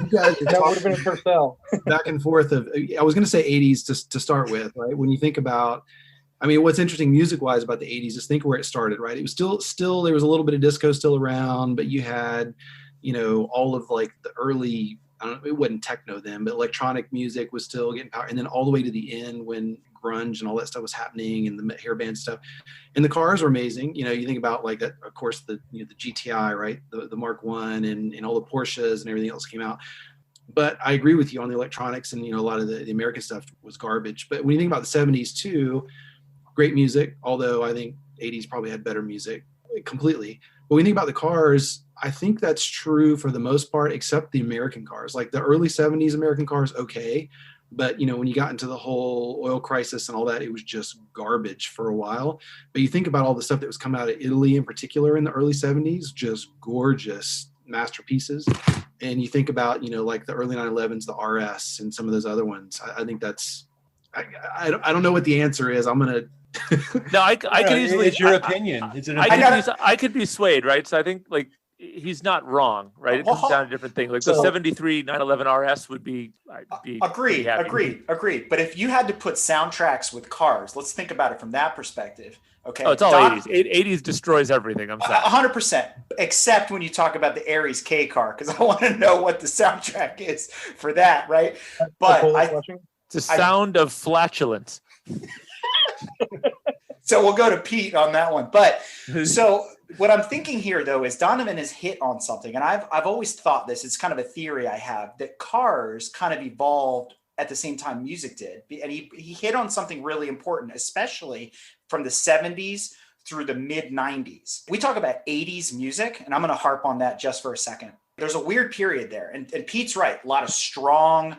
guys That would have been for sale. back and forth of, I was going to say 80s to start with, right? When you think about, I mean, what's interesting music-wise about the 80s is think where it started, right? It was still there was a little bit of disco still around, but you had, all of like the early, I don't know, it wasn't techno then, but electronic music was still getting power. And then all the way to the end when grunge and all that stuff was happening and the hair band stuff. And the cars were amazing. You think about like that, of course, the GTI, right? The Mark I and all the Porsches and everything else came out. But I agree with you on the electronics and, a lot of the American stuff was garbage. But when you think about the 70s too, great music, although I think 80s probably had better music completely. But when you think about the cars, I think that's true for the most part, except the American cars. Like the early 70s American cars, okay. But, when you got into the whole oil crisis and all that, it was just garbage for a while. But you think about all the stuff that was coming out of Italy in particular in the early 70s, just gorgeous masterpieces. And you think about, like the early 911s, the RS and some of those other ones. I think that's, I don't know what the answer is. I'm going to. No, I could easily. It's your opinion. It's an I opinion. could be swayed, right? So I think like he's not wrong, right? It comes down to different things. Like the 73 911 RS would be. Agreed. But if you had to put soundtracks with cars, let's think about it from that perspective. Okay. Oh, it's all 80s. 80s destroys everything. I'm sorry. 100%. Except when you talk about the Aries K car, because I want to know what the soundtrack is for that, right? But it's a sound of flatulence. So we'll go to Pete on that one. But so what I'm thinking here, though, is Donovan has hit on something. And I've always thought this. It's kind of a theory I have that cars kind of evolved at the same time music did. And he hit on something really important, especially from the 70s through the mid 90s. We talk about 80s music, and I'm going to harp on that just for a second. There's a weird period there. And Pete's right. A lot of strong,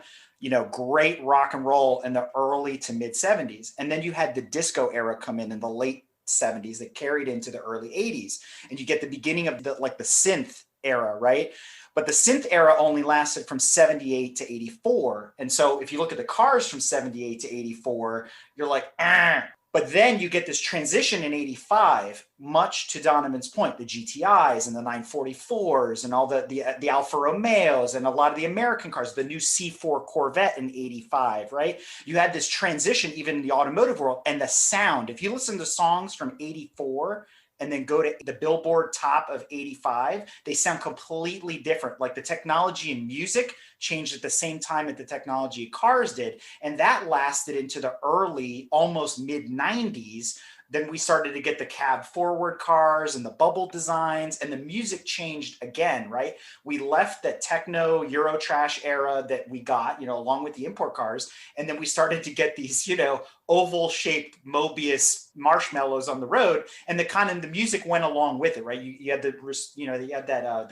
great rock and roll in the early to mid 70s. And then you had the disco era come in the late 70s that carried into the early 80s. And you get the beginning of the synth era, right? But the synth era only lasted from 78 to 84. And so if you look at the cars from 78 to 84, you're like, ah. But then you get this transition in 85, much to Donovan's point, the GTIs and the 944s and all the Alfa Romeos and a lot of the American cars, the new C4 Corvette in 85, right? You had this transition even in the automotive world, and the sound. If you listen to songs from 84 and then go to the Billboard top of 85, they sound completely different. Like the technology in music changed at the same time that the technology cars did. And that lasted into the early, almost mid 90s. Then we started to get the cab forward cars and the bubble designs, and the music changed again, right? We left that techno Eurotrash era that we got, along with the import cars. And then we started to get these, oval shaped Mobius marshmallows on the road, and the music went along with it, right? You had the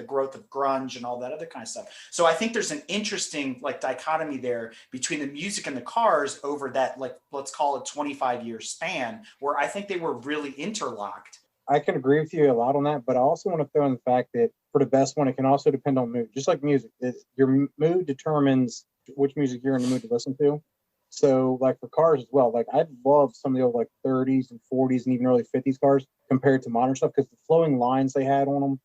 growth of grunge and all that other kind of stuff. So I think there's an interesting dichotomy there between the music and the cars over that, let's call it 25-year span, where I think they were really interlocked. I can agree with you a lot on that, but I also want to throw in the fact that for the best one, it can also depend on mood. Just like music, your mood determines which music you're in the mood to listen to. So for cars as well, I love some of the old 30s and 40s and even early 50s cars compared to modern stuff, because the flowing lines they had on them.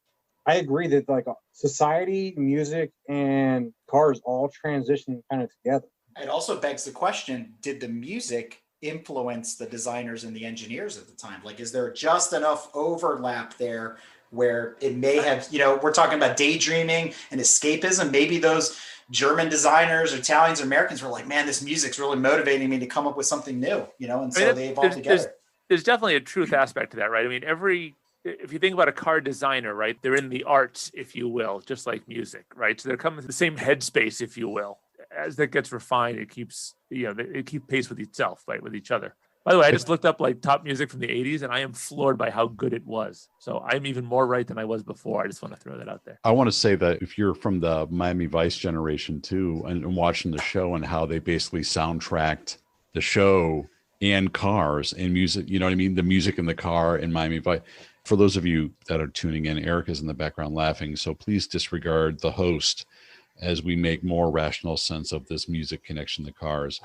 I agree that society, music, and cars all transition kind of together. It also begs the question, did the music influence the designers and the engineers at the time? Is there just enough overlap there where it may have, we're talking about daydreaming and escapism. Maybe those German designers, Italians, Americans were like, man, this music's really motivating me to come up with something new, and so they evolved together. There's definitely a truth aspect to that, right? I mean, if you think about a car designer, right, they're in the arts, if you will, just like music, right? So they're coming to the same headspace, if you will. As that gets refined, it keeps, it keeps pace with itself, right, with each other. By the way, I just looked up top music from the 80s, and I am floored by how good it was. So I'm even more right than I was before. I just want to throw that out there. I want to say that if you're from the Miami Vice generation too, and watching the show and how they basically soundtracked the show and cars and music, you know what I mean? The music in the car in Miami Vice. For those of you that are tuning in, Erica's in the background laughing. So please disregard the host as we make more rational sense of this music connection to cars.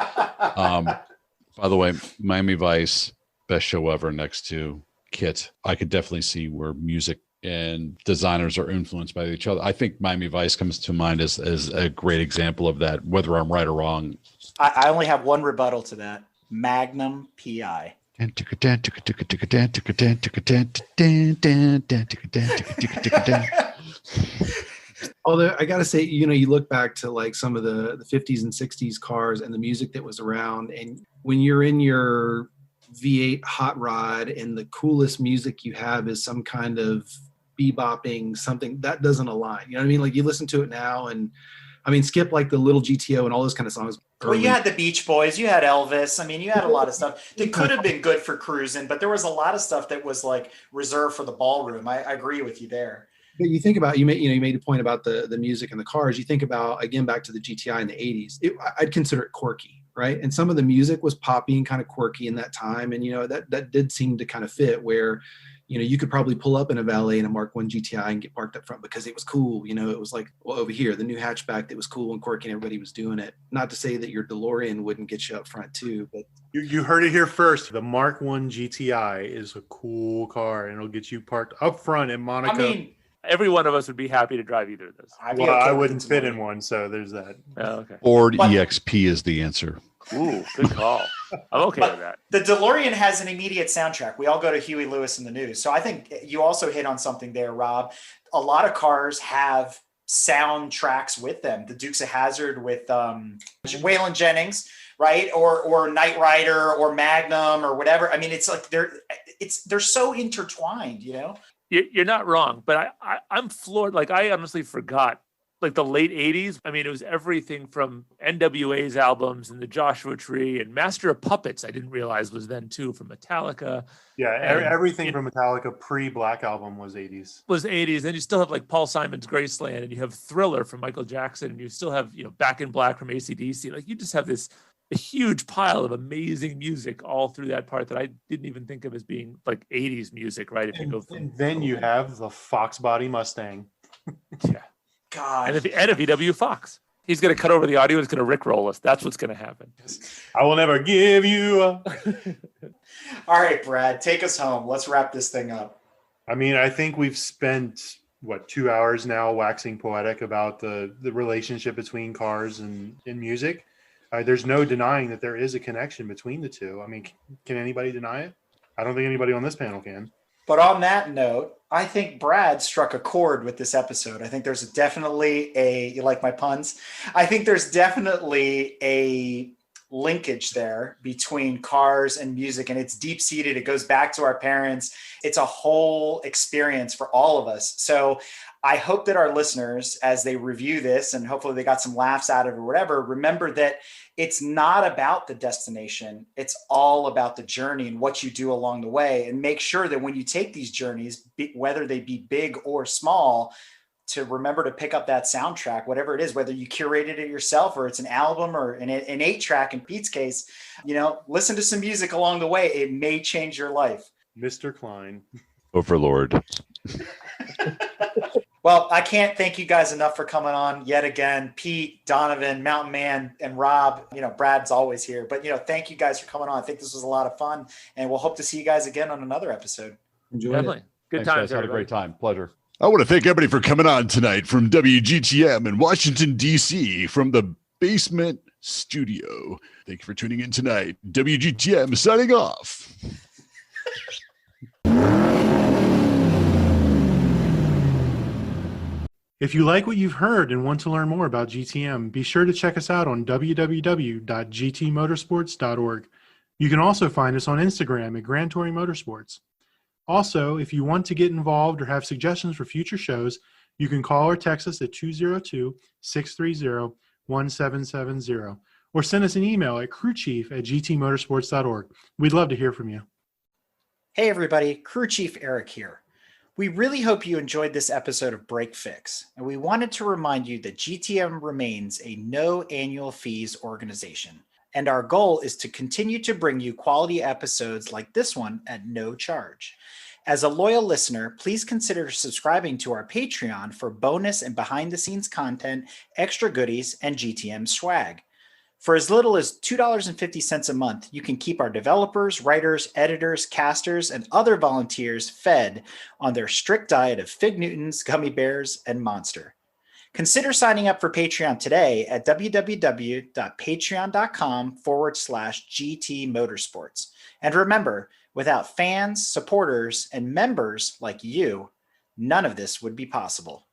By the way, Miami Vice, best show ever next to Kit. I could definitely see where music and designers are influenced by each other. I think Miami Vice comes to mind as a great example of that, whether I'm right or wrong. I only have one rebuttal to that. Magnum PI. Although I got to say, you look back to like some of the 50s and 60s cars and the music that was around. And when you're in your V8 hot rod and the coolest music you have is some kind of bebopping something, that doesn't align. You know what I mean? Like you listen to it now and skip like the Little GTO and all those kind of songs. Well, you had the Beach Boys, you had Elvis. I mean, you had a lot of stuff that could have been good for cruising, but there was a lot of stuff that was like reserved for the ballroom. I agree with you there. But you think about, you made a point about the music and the cars. You think about, again, back to the GTI in the 80s, I'd consider it quirky, right? And some of the music was poppy and kind of quirky in that time. And, that did seem to kind of fit where, you could probably pull up in a valet in a Mark I GTI and get parked up front because it was cool. It was like, well, over here, the new hatchback that was cool and quirky and everybody was doing it. Not to say that your DeLorean wouldn't get you up front too, but. You heard it here first. The Mark I GTI is a cool car and it'll get you parked up front in Monaco. Every one of us would be happy to drive either of those. I wouldn't fit in one, so there's that. Oh, okay. Ford EXP is the answer. Ooh, good call. I'm okay with that. The DeLorean has an immediate soundtrack. We all go to Huey Lewis in the News. So I think you also hit on something there, Rob. A lot of cars have soundtracks with them. The Dukes of Hazzard with Waylon Jennings, right? Or Knight Rider or Magnum or whatever. I mean, it's like they're so intertwined, You're not wrong, but I'm floored. Like I honestly forgot, like the late 80s. I mean, it was everything from NWA's albums and the Joshua Tree and Master of Puppets. I didn't realize was then too from Metallica. Yeah, everything from Metallica pre-Black Album was 80s. Then you still have like Paul Simon's Graceland, and you have Thriller from Michael Jackson, and you still have Back in Black from AC/DC. Like you just have a huge pile of amazing music all through that part that I didn't even think of as being like 80s music, right? And then you have the Fox body Mustang. Yeah. God. And a VW Fox. He's going to cut over the audio. It's going to Rickroll us. That's what's going to happen. I will never give you up. All right, Brad, take us home. Let's wrap this thing up. I mean, I think we've spent, 2 hours now waxing poetic about the relationship between cars and music. There's no denying that there is a connection between the two. I mean, can anybody deny it? I don't think anybody on this panel can. But on that note, I think Brad struck a chord with this episode. I think there's definitely you like my puns? I think there's definitely a linkage there between cars and music, and it's deep-seated. It goes back to our parents. It's a whole experience for all of us. So I hope that our listeners, as they review this, and hopefully they got some laughs out of it or whatever, remember that it's not about the destination. It's all about the journey and what you do along the way. And make sure that when you take these journeys, whether they be big or small, to remember to pick up that soundtrack, whatever it is, whether you curated it yourself or it's an album or an 8-track in Pete's case, listen to some music along the way. It may change your life. Mr. Cline. Overlord. Well, I can't thank you guys enough for coming on yet again. Pete, Donovan, Mountain Man, and Rob. Brad's always here. But, thank you guys for coming on. I think this was a lot of fun. And we'll hope to see you guys again on another episode. Enjoy Definitely. it. Good Thanks, times. guys. Had a everybody. great time. Pleasure. I want to thank everybody for coming on tonight from WGTM in Washington, D.C., from the basement studio. Thank you for tuning in tonight. WGTM signing off. If you like what you've heard and want to learn more about GTM, be sure to check us out on www.gtmotorsports.org. You can also find us on Instagram at Grand Touring Motorsports. Also, if you want to get involved or have suggestions for future shows, you can call or text us at 202-630-1770 or send us an email at crewchief@gtmotorsports.org. We'd love to hear from you. Hey, everybody. Crew Chief Eric here. We really hope you enjoyed this episode of Break Fix, and we wanted to remind you that GTM remains a no annual fees organization, and our goal is to continue to bring you quality episodes like this one at no charge. As a loyal listener, please consider subscribing to our Patreon for bonus and behind-the-scenes content, extra goodies, and GTM swag. For as little as $2.50 a month, you can keep our developers, writers, editors, casters, and other volunteers fed on their strict diet of Fig Newtons, gummy bears, and Monster. Consider signing up for Patreon today at www.patreon.com/GT Motorsports. And remember, without fans, supporters, and members like you, none of this would be possible.